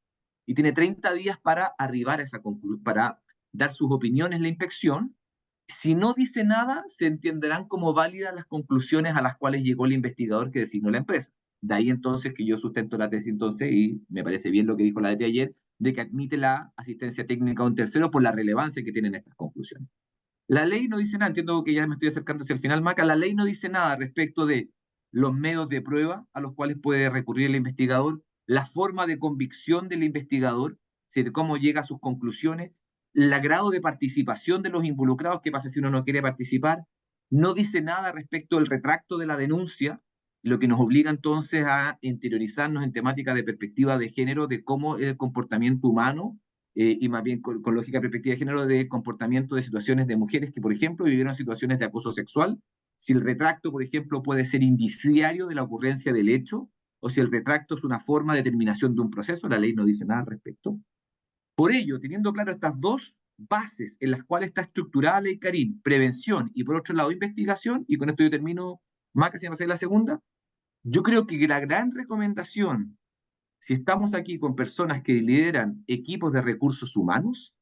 Y tiene 30 días para arribar a esa conclusión, para dar sus opiniones la inspección. Si no dice nada, se entenderán como válidas las conclusiones a las cuales llegó el investigador que designó la empresa. De ahí entonces que yo sustento la tesis entonces, y me parece bien lo que dijo la DT ayer, de que admite la asistencia técnica a un tercero por la relevancia que tienen estas conclusiones. La ley no dice nada, entiendo que ya me estoy acercando hacia el final, Maca, la ley no dice nada respecto de los medios de prueba a los cuales puede recurrir el investigador, la forma de convicción del investigador, de cómo llega a sus conclusiones, el grado de participación de los involucrados, qué pasa si uno no quiere participar, no dice nada respecto del retracto de la denuncia, lo que nos obliga entonces a interiorizarnos en temáticas de perspectiva de género, de cómo el comportamiento humano y más bien con lógica perspectiva de género de comportamiento de situaciones de mujeres que, por ejemplo, vivieron situaciones de acoso sexual, si el retracto, por ejemplo, puede ser indiciario de la ocurrencia del hecho, o si el retracto es una forma de terminación de un proceso, la ley no dice nada al respecto. Por ello, teniendo claro estas dos bases en las cuales está estructurada la ley Karin, prevención y por otro lado investigación, y con esto yo termino, Maca, si me pasé la segunda, yo creo que la gran recomendación si estamos aquí con personas que lideran equipos de recursos humanos,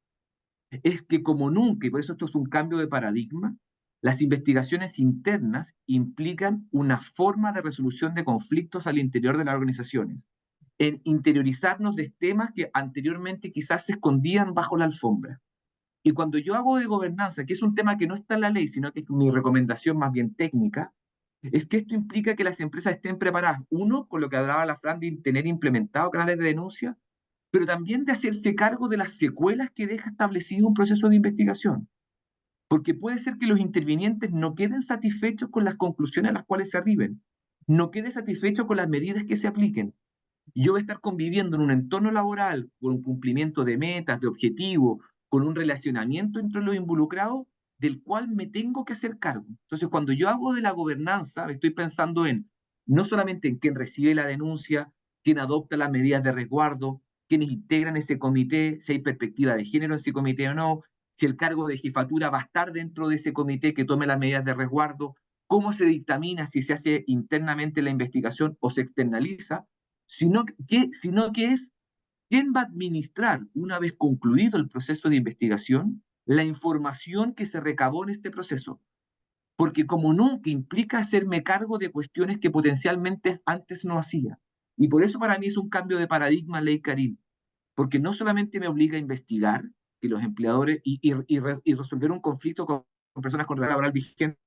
es que como nunca, y por eso esto es un cambio de paradigma, las investigaciones internas implican una forma de resolución de conflictos al interior de las organizaciones, en interiorizarnos de temas que anteriormente quizás se escondían bajo la alfombra. Y cuando yo hago de gobernanza, que es un tema que no está en la ley, sino que es mi recomendación más bien técnica, es que esto implica que las empresas estén preparadas, uno, con lo que hablaba la Fran, de tener implementado canales de denuncia, pero también de hacerse cargo de las secuelas que deja establecido un proceso de investigación. Porque puede ser que los intervinientes no queden satisfechos con las conclusiones a las cuales se arriben, no queden satisfechos con las medidas que se apliquen. Yo voy a estar conviviendo en un entorno laboral con un cumplimiento de metas, de objetivos, con un relacionamiento entre los involucrados del cual me tengo que hacer cargo. Entonces, cuando yo hago de la gobernanza, estoy pensando en no solamente en quién recibe la denuncia, quién adopta las medidas de resguardo, quiénes integran ese comité, si hay perspectiva de género en ese comité o no, si el cargo de jefatura va a estar dentro de ese comité que tome las medidas de resguardo, cómo se dictamina si se hace internamente la investigación o se externaliza, sino que es quién va a administrar, una vez concluido el proceso de investigación, la información que se recabó en este proceso. Porque como nunca implica hacerme cargo de cuestiones que potencialmente antes no hacía. Y por eso para mí es un cambio de paradigma ley Karin, porque no solamente me obliga a investigar que los empleadores y resolver un conflicto con personas con relación laboral vigente,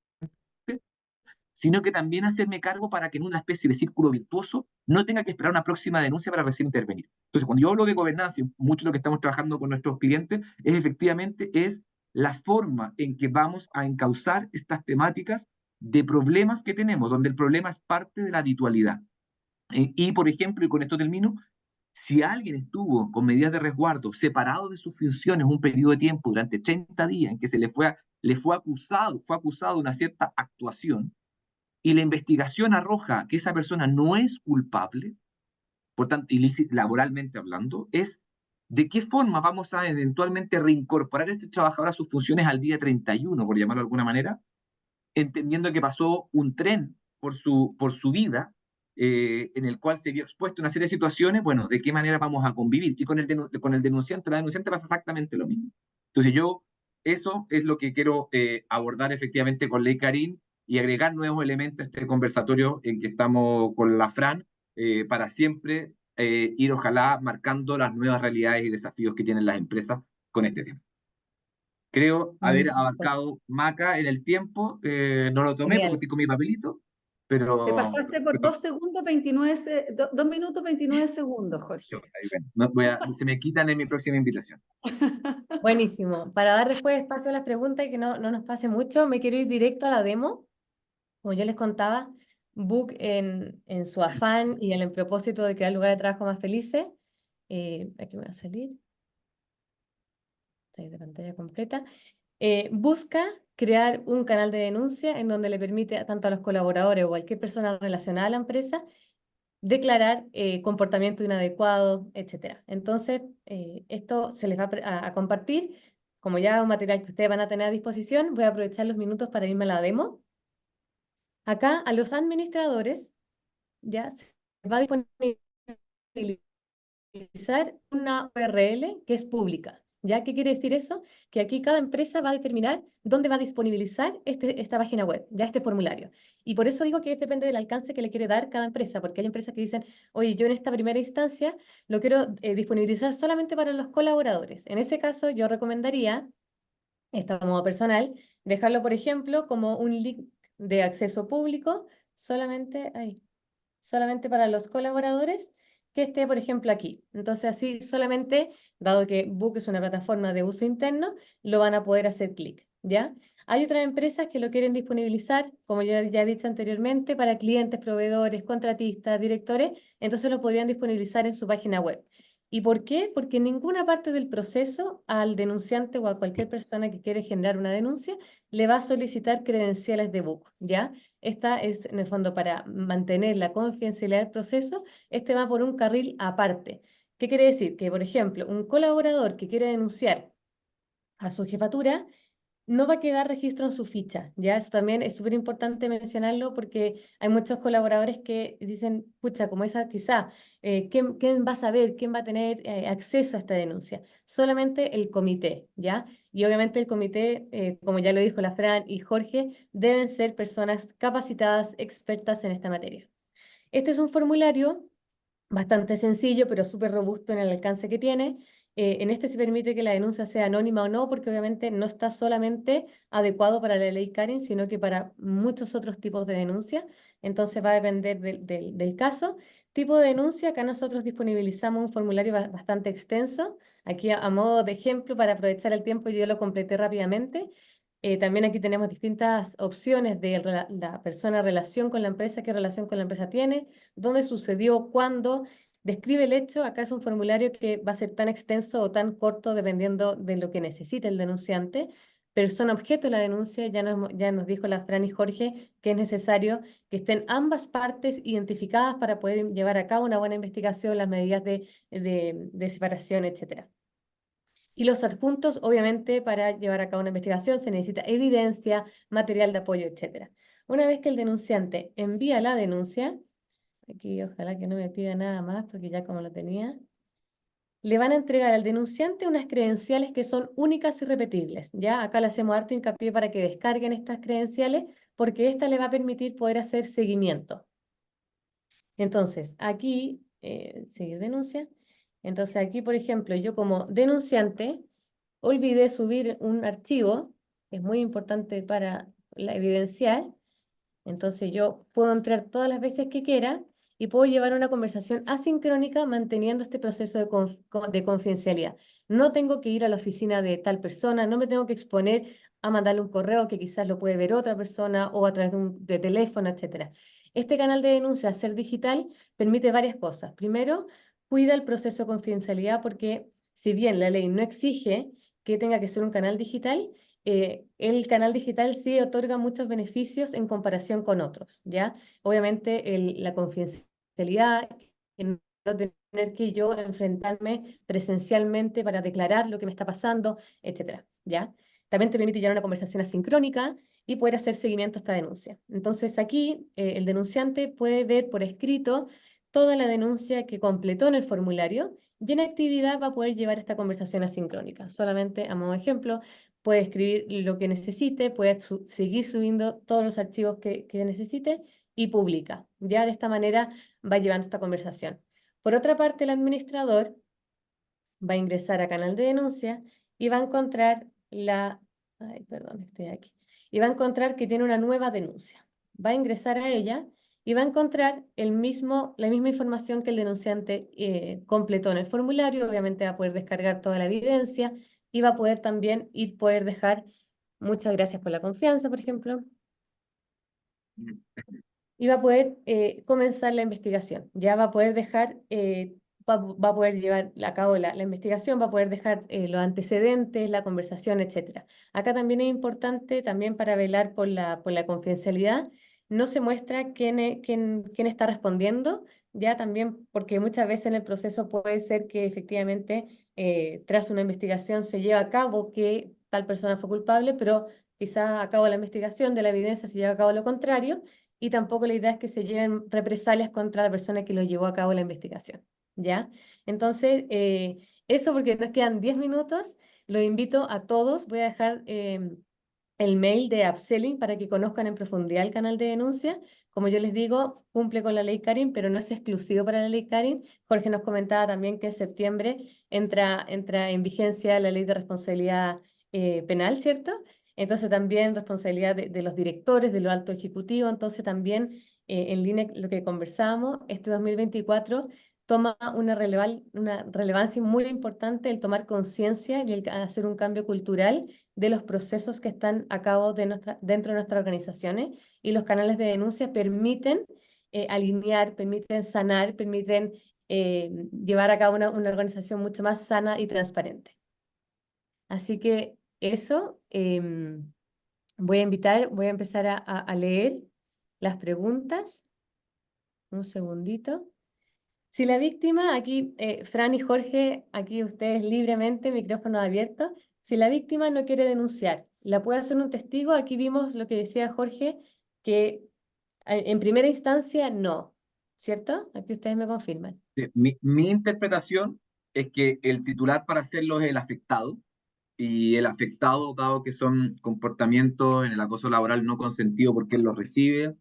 sino que también hacerme cargo para que en una especie de círculo virtuoso no tenga que esperar una próxima denuncia para recién intervenir. Entonces, cuando yo hablo de gobernanza, y mucho de lo que estamos trabajando con nuestros clientes es efectivamente la forma en que vamos a encauzar estas temáticas de problemas que tenemos, donde el problema es parte de la habitualidad. Y, por ejemplo, y con esto termino, si alguien estuvo con medidas de resguardo separado de sus funciones un periodo de tiempo durante 30 días en que le fue acusado de una cierta actuación, y la investigación arroja que esa persona no es culpable, por tanto, laboralmente hablando, es de qué forma vamos a eventualmente reincorporar a este trabajador a sus funciones al día 31, por llamarlo de alguna manera, entendiendo que pasó un tren por su vida, en el cual se vio expuesto a una serie de situaciones, bueno, ¿de qué manera vamos a convivir? Y con el denunciante, la denunciante pasa exactamente lo mismo. Entonces eso es lo que quiero abordar efectivamente con Ley Karin y agregar nuevos elementos a este conversatorio en que estamos con la Fran, para siempre ir ojalá marcando las nuevas realidades y desafíos que tienen las empresas con este tema. Creo haber Buenísimo. abarcado Maca en el tiempo, no lo tomé porque Genial. estoy con mi papelito, Te pero pasaste por 2 segundos, 29, 2 minutos, 29 segundos, Jorge. se me quitan en mi próxima invitación. Buenísimo. Para dar después espacio a las preguntas y que no nos pase mucho, me quiero ir directo a la demo. Como yo les contaba, Book en su afán y en el propósito de crear lugares de trabajo más felices, aquí me va a salir, estoy de pantalla completa, busca crear un canal de denuncia en donde le permite tanto a los colaboradores o cualquier persona relacionada a la empresa declarar comportamiento inadecuado, etc. Entonces, esto se les va a compartir. como ya es un material que ustedes van a tener a disposición, voy a aprovechar los minutos para irme a la demo. Acá a los administradores ya se va a disponibilizar una URL que es pública. ¿Ya? ¿Qué quiere decir eso? Que aquí cada empresa va a determinar dónde va a disponibilizar esta página web, ya este formulario. Y por eso digo que depende del alcance que le quiere dar cada empresa, porque hay empresas que dicen, oye, yo en esta primera instancia lo quiero disponibilizar solamente para los colaboradores. En ese caso, yo recomendaría, esto a modo personal, dejarlo, por ejemplo, como un link de acceso público, solamente para los colaboradores, que esté, por ejemplo, aquí. Entonces, así solamente, dado que Book es una plataforma de uso interno, lo van a poder hacer clic, ¿ya? Hay otras empresas que lo quieren disponibilizar, como yo ya he dicho anteriormente, para clientes, proveedores, contratistas, directores, entonces lo podrían disponibilizar en su página web. ¿Y por qué? Porque en ninguna parte del proceso al denunciante o a cualquier persona que quiere generar una denuncia le va a solicitar credenciales de Book, ¿ya? Esta es, en el fondo, para mantener la confidencialidad del proceso, este va por un carril aparte. ¿Qué quiere decir? Que, por ejemplo, un colaborador que quiere denunciar a su jefatura, no va a quedar registro en su ficha, ¿ya? Eso también es súper importante mencionarlo porque hay muchos colaboradores que dicen, pucha, como esa quizá, ¿quién va a saber, quién va a tener acceso a esta denuncia? Solamente el comité, ¿ya? Y obviamente el comité, como ya lo dijo la Fran y Jorge, deben ser personas capacitadas, expertas en esta materia. Este es un formulario bastante sencillo, pero súper robusto en el alcance que tiene. En este se permite que la denuncia sea anónima o no, porque obviamente no está solamente adecuado para la ley Karen, sino que para muchos otros tipos de denuncia. Entonces va a depender del caso. Tipo de denuncia, acá nosotros disponibilizamos un formulario bastante extenso. Aquí a modo de ejemplo, para aprovechar el tiempo, yo lo completé rápidamente. También aquí tenemos distintas opciones de la persona relación con la empresa, qué relación con la empresa tiene, dónde sucedió, cuándo, describe el hecho. Acá es un formulario que va a ser tan extenso o tan corto dependiendo de lo que necesite el denunciante. Persona objeto de la denuncia, ya nos dijo la Fran y Jorge que es necesario que estén ambas partes identificadas para poder llevar a cabo una buena investigación, las medidas de separación, etcétera. Y los adjuntos, obviamente, para llevar a cabo una investigación se necesita evidencia, material de apoyo, etcétera. Una vez que el denunciante envía la denuncia, aquí ojalá que no me pida nada más porque ya como lo tenía, le van a entregar al denunciante unas credenciales que son únicas y repetibles. Ya acá le hacemos harto hincapié para que descarguen estas credenciales porque esta le va a permitir poder hacer seguimiento. Entonces, aquí, seguir denuncia. Entonces, aquí, por ejemplo, yo como denunciante olvidé subir un archivo, que es muy importante para evidenciar. Entonces yo puedo entrar todas las veces que quiera y puedo llevar una conversación asincrónica manteniendo este proceso de confidencialidad. No tengo que ir a la oficina de tal persona, no me tengo que exponer a mandarle un correo que quizás lo puede ver otra persona o a través de teléfono, etc. Este canal de denuncia, ser digital, permite varias cosas. Primero, cuida el proceso de confidencialidad porque si bien la ley no exige que tenga que ser un canal digital, el canal digital sí otorga muchos beneficios en comparación con otros, ¿ya? Obviamente la confidencialidad, en no tener que yo enfrentarme presencialmente para declarar lo que me está pasando, etcétera, ¿ya? También te permite llevar una conversación asincrónica y poder hacer seguimiento a esta denuncia. Entonces aquí el denunciante puede ver por escrito toda la denuncia que completó en el formulario y en actividad va a poder llevar esta conversación asincrónica. Solamente a modo de ejemplo, puede escribir lo que necesite, puede seguir subiendo todos los archivos que necesite y publica. Ya de esta manera va llevando esta conversación. Por otra parte, el administrador va a ingresar a canal de denuncia y va a encontrar ay, perdón, estoy aquí. Y va a encontrar que tiene una nueva denuncia. Va a ingresar a ella y va a encontrar la misma información que el denunciante completó en el formulario. Obviamente va a poder descargar toda la evidencia y va a poder también poder dejar muchas gracias por la confianza, por ejemplo, y va a poder comenzar la investigación. Ya va a poder dejar, va a poder llevar a cabo la investigación, va a poder dejar los antecedentes, la conversación, etcétera. Acá también es importante, también para velar por la confidencialidad, no se muestra quién está respondiendo, ya también porque muchas veces en el proceso puede ser que efectivamente tras una investigación se lleva a cabo que tal persona fue culpable, pero quizás a cabo de la investigación de la evidencia se lleva a cabo lo contrario, y tampoco la idea es que se lleven represalias contra la persona que lo llevó a cabo la investigación, ¿ya? Entonces, eso porque nos quedan 10 minutos, los invito a todos, voy a dejar el mail de Upselling para que conozcan en profundidad el canal de denuncia. Como yo les digo, cumple con la ley Karin, pero no es exclusivo para la ley Karin. Jorge nos comentaba también que en septiembre entra en vigencia la ley de responsabilidad penal, ¿cierto? Entonces también responsabilidad de los directores, de lo alto ejecutivo. Entonces también, en línea con lo que conversamos, este 2024 toma una relevancia muy importante el tomar conciencia y el hacer un cambio cultural de los procesos que están a cabo dentro de nuestras organizaciones, y los canales de denuncia permiten alinear, permiten sanar, permiten llevar a cabo una organización mucho más sana y transparente. Así que eso, voy a empezar a leer las preguntas. Un segundito. Si la víctima, aquí Fran y Jorge, aquí ustedes libremente, micrófono abierto, si la víctima no quiere denunciar, ¿la puede hacer un testigo? Aquí vimos lo que decía Jorge, que en primera instancia no, ¿cierto? Aquí ustedes me confirman. Mi interpretación es que el titular para hacerlo es el afectado, y el afectado, dado que son comportamientos en el acoso laboral no consentido porque él lo recibe,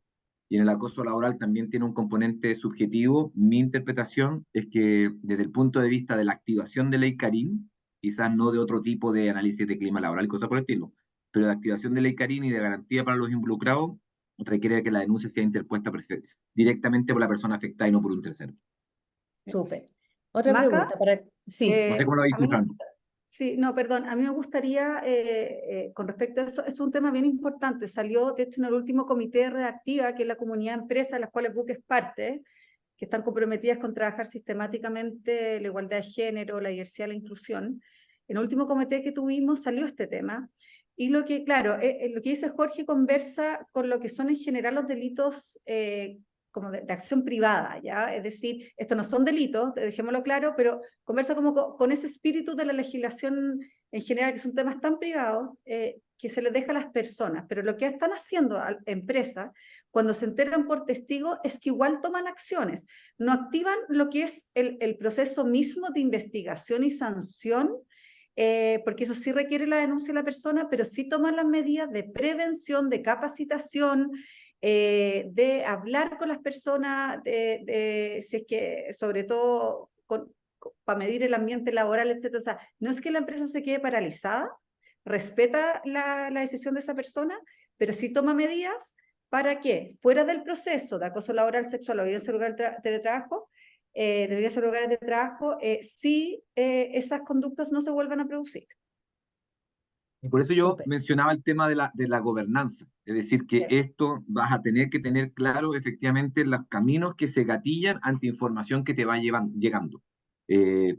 y en el acoso laboral también tiene un componente subjetivo, mi interpretación es que desde el punto de vista de la activación de ley Karin, quizás no de otro tipo de análisis de clima laboral y cosas por el estilo, pero de activación de ley Karin y de garantía para los involucrados, requiere que la denuncia sea interpuesta directamente por la persona afectada y no por un tercero. Súper. Otra Maca, pregunta para... Sí, No sé cómo lo veis a tú, mí me Fran. sí, no, perdón, a mí me gustaría, con respecto a eso, es un tema bien importante. Salió, de hecho, en el último comité redactiva, que es la comunidad de empresas, de las cuales Buque es parte, que están comprometidas con trabajar sistemáticamente la igualdad de género, la diversidad, la inclusión. En el último comité que tuvimos salió este tema. Y lo que, claro, lo que dice Jorge conversa con lo que son en general los delitos como de acción privada, ¿ya? Es decir, estos no son delitos, dejémoslo claro, pero conversa como con ese espíritu de la legislación en general, que son temas tan privados que se les deja a las personas. Pero lo que están haciendo a empresas cuando se enteran por testigo es que igual toman acciones, no activan lo que es el proceso mismo de investigación y sanción, porque eso sí requiere la denuncia de la persona, pero sí toman las medidas de prevención, de capacitación, de hablar con las personas, si es que, sobre todo, para medir el ambiente laboral, etc. O sea, no es que la empresa se quede paralizada, respeta la decisión de esa persona, pero sí toma medidas para que, fuera del proceso de acoso laboral, sexual o violencia en lugar de trabajo, debería ser lugares de trabajo, si esas conductas no se vuelvan a producir. Y por eso yo súper. mencionaba el tema de la gobernanza, es decir, que Sí. esto vas a tener que tener claro efectivamente los caminos que se gatillan ante información que te va llegando.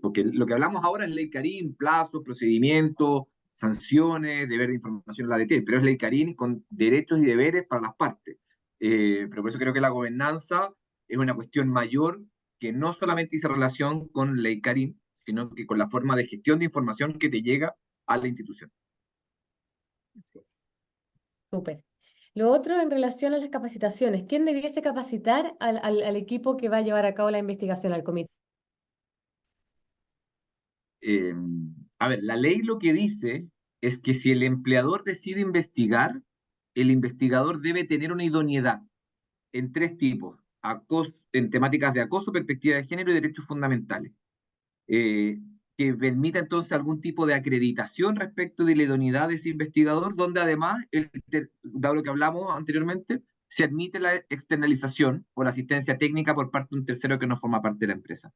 Porque lo que hablamos ahora es ley Karin, plazos, procedimientos, sanciones, deber de información en la ADT, pero es ley Karin con derechos y deberes para las partes. Pero por eso creo que la gobernanza es una cuestión mayor que no solamente hizo relación con ley Karin, sino que con la forma de gestión de información que te llega a la institución. Así es. Súper. Lo otro en relación a las capacitaciones, ¿quién debiese capacitar al equipo que va a llevar a cabo la investigación, al comité? Eh, a ver, la ley lo que dice es que si el empleador decide investigar, el investigador debe tener una idoneidad en tres tipos: en temáticas de acoso, perspectiva de género y derechos fundamentales, eh, que permita entonces algún tipo de acreditación respecto de la idoneidad de ese investigador, donde además, dado lo que hablamos anteriormente, se admite la externalización o la asistencia técnica por parte de un tercero que no forma parte de la empresa.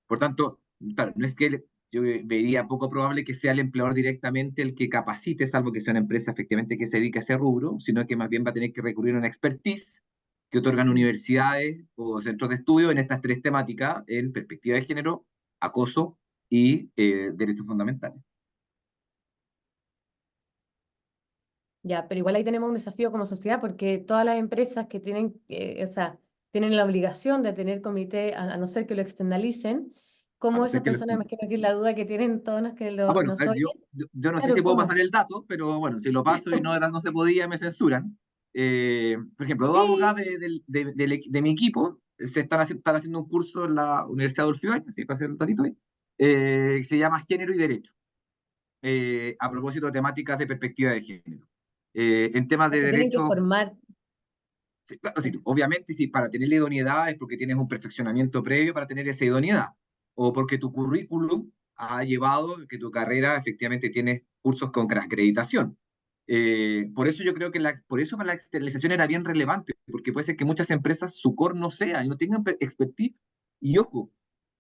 Por tanto, claro, no es que yo vería poco probable que sea el empleador directamente el que capacite, salvo que sea una empresa efectivamente que se dedique a ese rubro, sino que más bien va a tener que recurrir a una expertise que otorgan universidades o centros de estudio en estas tres temáticas, en perspectiva de género, acoso y derechos fundamentales. Ya, pero igual ahí tenemos un desafío como sociedad porque todas las empresas que tienen, o sea, tienen la obligación de tener comité, a no ser que lo externalicen, a cómo no ser esas que lo personas, me sigan. imagino que es la duda que tienen todos los que Bueno, nos a ver, oyen. yo no sé si Claro, puedo pasar ¿cómo? el dato, pero bueno, si lo paso y no se podía, me censuran. Por ejemplo, dos abogadas Sí, de mi equipo están haciendo un curso en la Universidad Adolfo Ibáñez, así para hacer un ratito ahí, que se llama Género y Derecho, a propósito de temáticas de perspectiva de género. En temas de se tienen que derechos, formar. sí, claro, sí, Sí, obviamente, sí, para tener la idoneidad es porque tienes un perfeccionamiento previo para tener esa idoneidad, o porque tu currículum ha llevado que tu carrera efectivamente tienes cursos con acreditación. Por eso yo creo que por eso para la externalización era bien relevante, porque puede ser que muchas empresas su core no sea y no tengan expertise. Y ojo,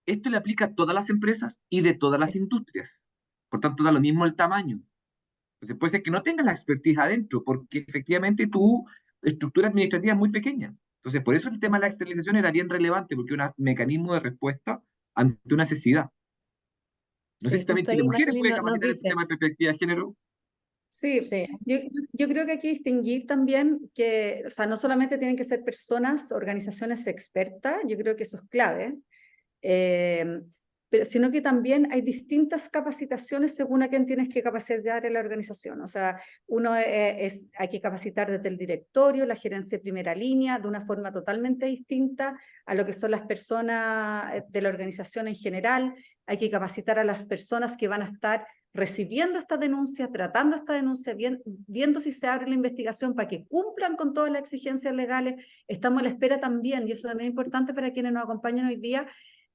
esto le aplica a todas las empresas y de todas las sí, industrias. Por tanto, da lo mismo el tamaño. Entonces puede ser que no tengas la expertise adentro, porque efectivamente tu estructura administrativa es muy pequeña. Entonces, por eso el tema de la exacto. externalización era bien relevante, porque es un mecanismo de respuesta ante una necesidad. No sé Sí, si también justo Chile ahí Mujeres Madeline puede nos capacitar en dice, tema de perspectiva de género. Sí, sí, yo creo que hay que distinguir también que, o sea, no solamente tienen que ser personas, organizaciones expertas, yo creo que eso es clave, eh, pero sino que también hay distintas capacitaciones según a quién tienes que capacitar en la organización. O sea, hay que capacitar desde el directorio, la gerencia de primera línea, de una forma totalmente distinta a lo que son las personas de la organización en general. Hay que capacitar a las personas que van a estar recibiendo esta denuncia, tratando esta denuncia, viendo si se abre la investigación para que cumplan con todas las exigencias legales. Estamos a la espera también, y eso también es importante para quienes nos acompañan hoy día.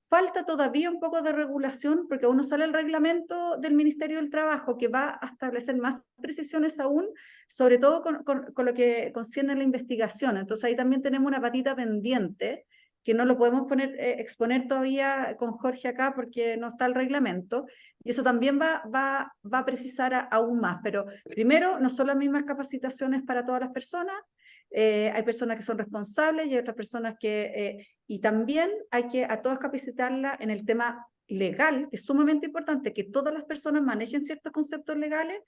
Falta todavía un poco de regulación porque aún no sale el reglamento del Ministerio del Trabajo que va a establecer más precisiones aún, sobre todo con lo que concierne a la investigación. Entonces ahí también tenemos una patita pendiente que no lo podemos exponer todavía con Jorge acá porque no está el reglamento. Y eso también va a precisar aún más. Pero primero, no son las mismas capacitaciones para todas las personas. Hay personas que son responsables y hay otras personas que y también hay que a todas capacitarla en el tema legal, que es sumamente importante, que todas las personas manejen ciertos conceptos legales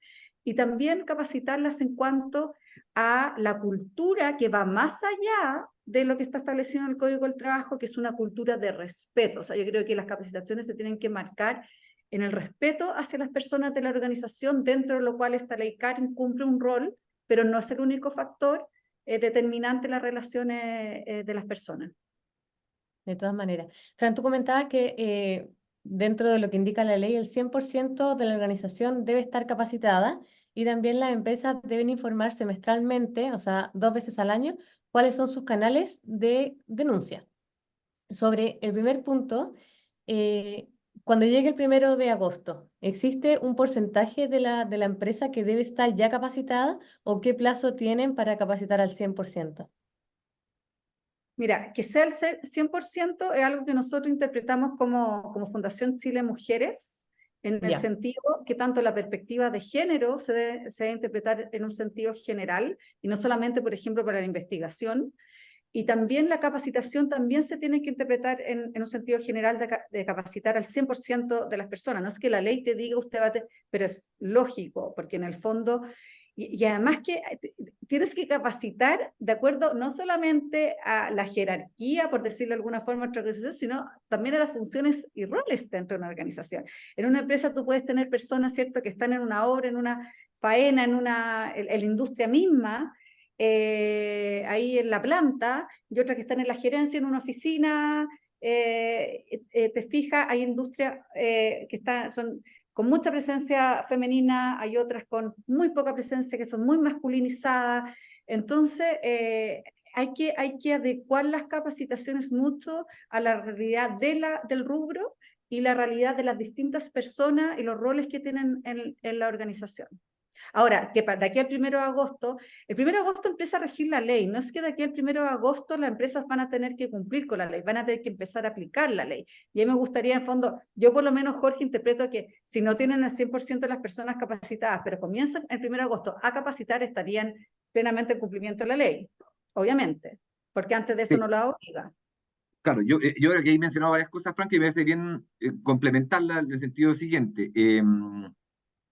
y también capacitarlas en cuanto a la cultura que va más allá de lo que está establecido en el Código del Trabajo, que es una cultura de respeto. O sea, yo creo que las capacitaciones se tienen que marcar en el respeto hacia las personas de la organización, dentro de lo cual esta ley Karen cumple un rol, pero no es el único factor determinante en las relaciones de las personas. de todas maneras. Fran, tú comentabas que dentro de lo que indica la ley, el 100% de la organización debe estar capacitada y también las empresas deben informar semestralmente, o sea, 2 veces al año, cuáles son sus canales de denuncia. Sobre el primer punto, eh, cuando llegue el 1 de agosto, ¿existe un porcentaje de la empresa que debe estar ya capacitada o qué plazo tienen para capacitar al 100%? Mira, que sea el 100% es algo que nosotros interpretamos como Fundación Chile Mujeres, en el Ya. sentido que tanto la perspectiva de género se debe interpretar en un sentido general y no solamente, por ejemplo, para la investigación. Y también la capacitación también se tiene que interpretar en un sentido general de capacitar al 100% de las personas. No es que la ley te diga usted va a pero es lógico, porque en el fondo, y además que tienes que capacitar de acuerdo no solamente a la jerarquía, por decirlo de alguna forma, de otra organización, sino también a las funciones y roles dentro de una organización. En una empresa tú puedes tener personas, ¿cierto?, que están en una obra, en una faena, en la industria misma, ahí en la planta, y otras que están en la gerencia, en una oficina. Te fijas, hay industrias son con mucha presencia femenina, hay otras con muy poca presencia que son muy masculinizadas. Entonces, hay que adecuar las capacitaciones mucho a la realidad del rubro y la realidad de las distintas personas y los roles que tienen en la organización. Ahora, que de aquí al 1 de agosto, el 1 de agosto empieza a regir la ley. No es que de aquí al 1 de agosto las empresas van a tener que cumplir con la ley, van a tener que empezar a aplicar la ley. Y ahí me gustaría, en fondo, yo por lo menos, Jorge, interpreto que si no tienen el 100% de las personas capacitadas, pero comienzan el 1 de agosto a capacitar, estarían plenamente en cumplimiento de la ley, obviamente, porque antes de eso Sí, no la obliga. claro, yo creo que ahí mencionado varias cosas, Frank, y me parece bien complementarla en el sentido siguiente.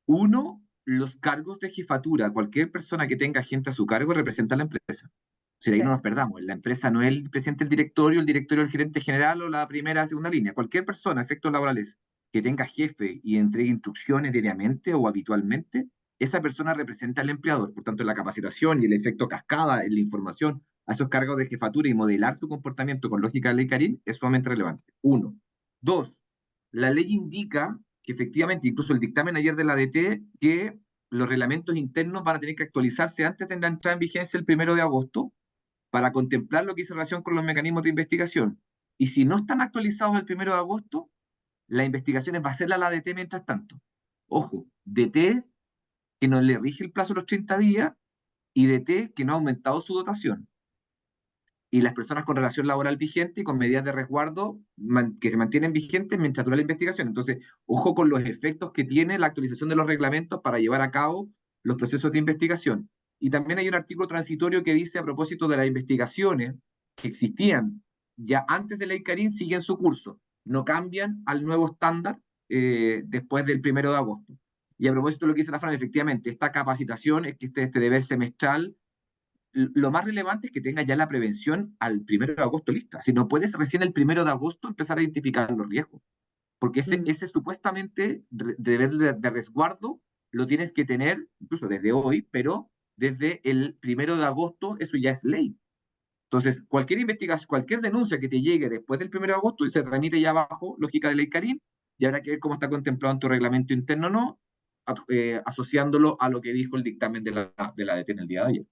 Uno, los cargos de jefatura. Cualquier persona que tenga gente a su cargo representa a la empresa. Si ahí Sí. no nos perdamos, la empresa no es el presidente del directorio, el directorio del gerente general o la primera o segunda línea. Cualquier persona, efectos laborales, que tenga jefe y entregue instrucciones diariamente o habitualmente, esa persona representa al empleador. Por tanto, la capacitación y el efecto cascada en la información a esos cargos de jefatura y modelar su comportamiento con lógica de ley Karin es sumamente relevante. Uno. Dos, la ley indica que efectivamente, incluso el dictamen ayer de la ADT, que los reglamentos internos van a tener que actualizarse antes de la entrada en vigencia el 1 de agosto para contemplar lo que hizo relación con los mecanismos de investigación. Y si no están actualizados el 1 de agosto, las investigaciones va a hacer la ADT mientras tanto. Ojo, DT que no le rige el plazo de los 30 días y DT que no ha aumentado su dotación. Y las personas con relación laboral vigente y con medidas de resguardo que se mantienen vigentes mientras dura la investigación. Entonces, ojo con los efectos que tiene la actualización de los reglamentos para llevar a cabo los procesos de investigación. Y también hay un artículo transitorio que dice a propósito de las investigaciones que existían ya antes de la ICARIN, siguen su curso, no cambian al nuevo estándar después del 1 de agosto. Y a propósito de lo que dice la Fran, efectivamente, esta capacitación, este deber semestral, lo más relevante es que tenga ya la prevención al 1 de agosto lista. Si no puedes recién el 1 de agosto empezar a identificar los riesgos, porque Mm. ese supuestamente deber de resguardo lo tienes que tener incluso desde hoy, pero desde el 1 de agosto eso ya es ley. Entonces, cualquier investigación, cualquier denuncia que te llegue después del 1 de agosto se remite ya bajo lógica de ley Karin y habrá que ver cómo está contemplado en tu reglamento interno o no, asociándolo a lo que dijo el dictamen de la DT en el día de ayer.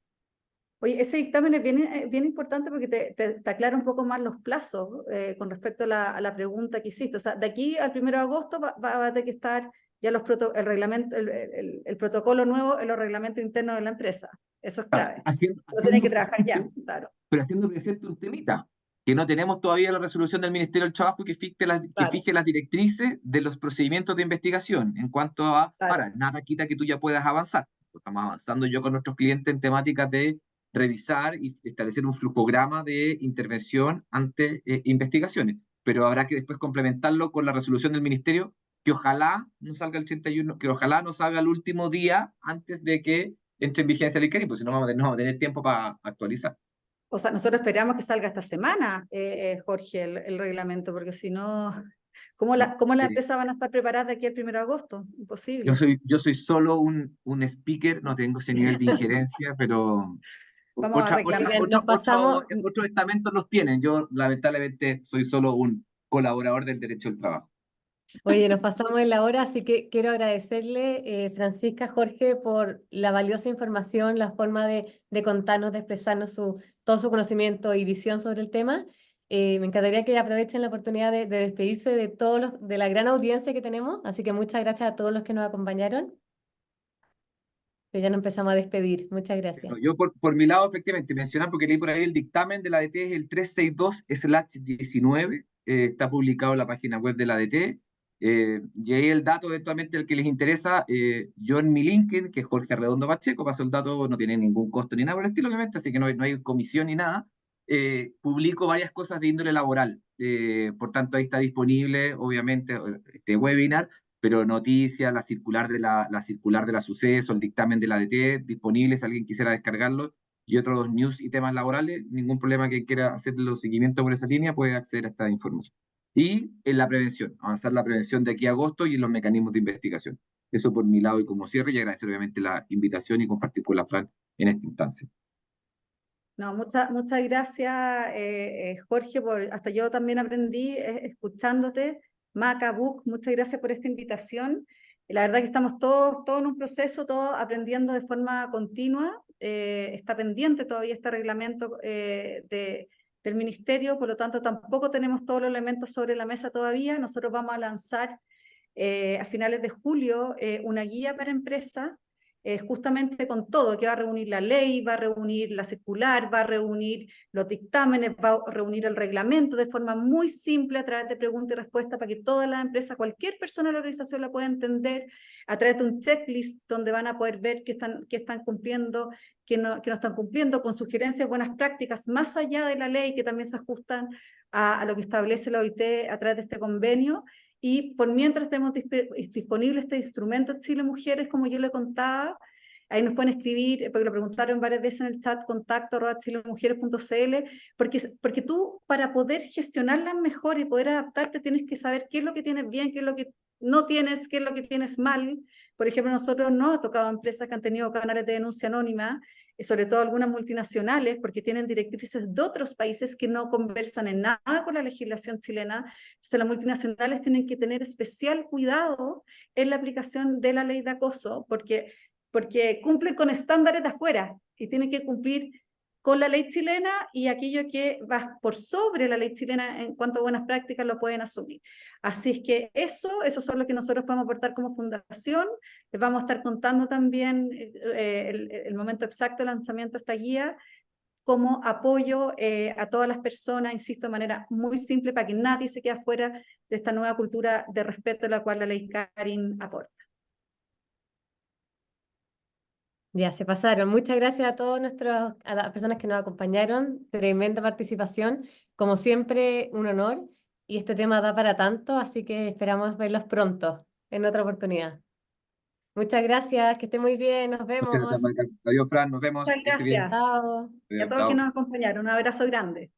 Oye, ese dictamen es bien importante porque te aclara un poco más los plazos con respecto a la pregunta que hiciste. O sea, de aquí al 1 de agosto va a tener que estar ya el reglamento, el protocolo nuevo en los reglamentos internos de la empresa. Eso es clave. Lo tienen que trabajar ya, claro. Pero haciendo presente un temita, que no tenemos todavía la resolución del Ministerio del Trabajo que Claro, fije las directrices de los procedimientos de investigación en cuanto a, claro. ahora, nada quita que tú ya puedas avanzar. Estamos avanzando yo con nuestros clientes en temáticas de revisar y establecer un flujograma de intervención ante investigaciones, pero habrá que después complementarlo con la resolución del Ministerio, que ojalá no salga el 31, que ojalá no salga el último día antes de que entre en vigencia el ICANN, pues si no no vamos a tener tiempo para actualizar. O sea, nosotros esperamos que salga esta semana, Jorge, el reglamento, porque si no, ¿cómo la Eh, empresa van a estar preparadas de aquí al 1 de agosto? Imposible. yo soy solo un speaker, no tengo ese nivel de injerencia, pero Vamos a reclamar. Oigan, nos pasamos, otros estamentos los tienen. Yo lamentablemente soy solo un colaborador del derecho del trabajo. oye, nos pasamos en la hora, así que quiero agradecerle, Francisca, Jorge, por la valiosa información, la forma de contarnos, de expresarnos todo su conocimiento y visión sobre el tema. Me encantaría que aprovechen la oportunidad de despedirse de de la gran audiencia que tenemos, así que muchas gracias a todos los que nos acompañaron. Que ya nos empezamos a despedir. Muchas gracias. Yo por mi lado, efectivamente, mencionar, porque leí por ahí el dictamen de la ADT es el 362/19, está publicado en la página web de la ADT, y ahí el dato eventualmente el que les interesa, yo en mi LinkedIn, que es Jorge Arredondo Pacheco, paso el dato, no tiene ningún costo ni nada por el estilo, obviamente, así que no hay comisión ni nada, publico varias cosas de índole laboral, por tanto ahí está disponible, obviamente, este webinar, pero noticias, la circular de la suceso, el dictamen de la ADT, disponible si alguien quisiera descargarlo, y otros news y temas laborales, ningún problema que quiera hacer los seguimientos por esa línea puede acceder a esta información. Y en la prevención, avanzar la prevención de aquí a agosto y en los mecanismos de investigación. Eso por mi lado y como cierre, y agradecer obviamente la invitación y compartir con la Fran en esta instancia. No, muchas gracias, Jorge, hasta yo también aprendí escuchándote. Maca, Book, muchas gracias por esta invitación. La verdad que estamos todos en un proceso, todos aprendiendo de forma continua. Está pendiente todavía este reglamento del ministerio, por lo tanto tampoco tenemos todos los elementos sobre la mesa todavía. Nosotros vamos a lanzar a finales de julio una guía para empresas justamente con todo, que va a reunir la ley, va a reunir la circular, va a reunir los dictámenes, va a reunir el reglamento de forma muy simple a través de preguntas y respuestas para que toda la empresa, cualquier persona de la organización la pueda entender a través de un checklist donde van a poder ver qué están cumpliendo, qué no están cumpliendo, con sugerencias, buenas prácticas, más allá de la ley que también se ajustan a lo que establece la OIT a través de este convenio. Y por mientras tenemos disponible este instrumento Chile Mujeres, como yo le contaba, Ahí nos pueden escribir, porque lo preguntaron varias veces en el chat, contacto@chilemujeres.cl, porque tú para poder gestionarlas mejor y poder adaptarte tienes que saber qué es lo que tienes bien, qué es lo que no tienes, qué es lo que tienes mal. Por ejemplo, nosotros no hemos tocado empresas que han tenido canales de denuncia anónima, sobre todo algunas multinacionales, porque tienen directrices de otros países que no conversan en nada con la legislación chilena. Entonces, las multinacionales tienen que tener especial cuidado en la aplicación de la ley de acoso, porque cumplen con estándares de afuera y tienen que cumplir con la ley chilena, y aquello que va por sobre la ley chilena en cuanto a buenas prácticas lo pueden asumir. Así es que eso son lo que nosotros podemos aportar como fundación. Les vamos a estar contando también el momento exacto de lanzamiento de esta guía como apoyo a todas las personas, insisto, de manera muy simple, para que nadie se quede fuera de esta nueva cultura de respeto a la cual la ley Karin aporta. Ya se pasaron. Muchas gracias a a las personas que nos acompañaron. Tremenda participación. Como siempre, un honor. Y este tema da para tanto, así que esperamos verlos pronto, en otra oportunidad. Muchas gracias, que esté muy bien, nos Muchas gracias, vemos. Maca. Adiós, Fran, nos vemos. Muchas Que esté bien. gracias. Chao. Y a Adiós, todos que chao. nos acompañaron, un abrazo grande.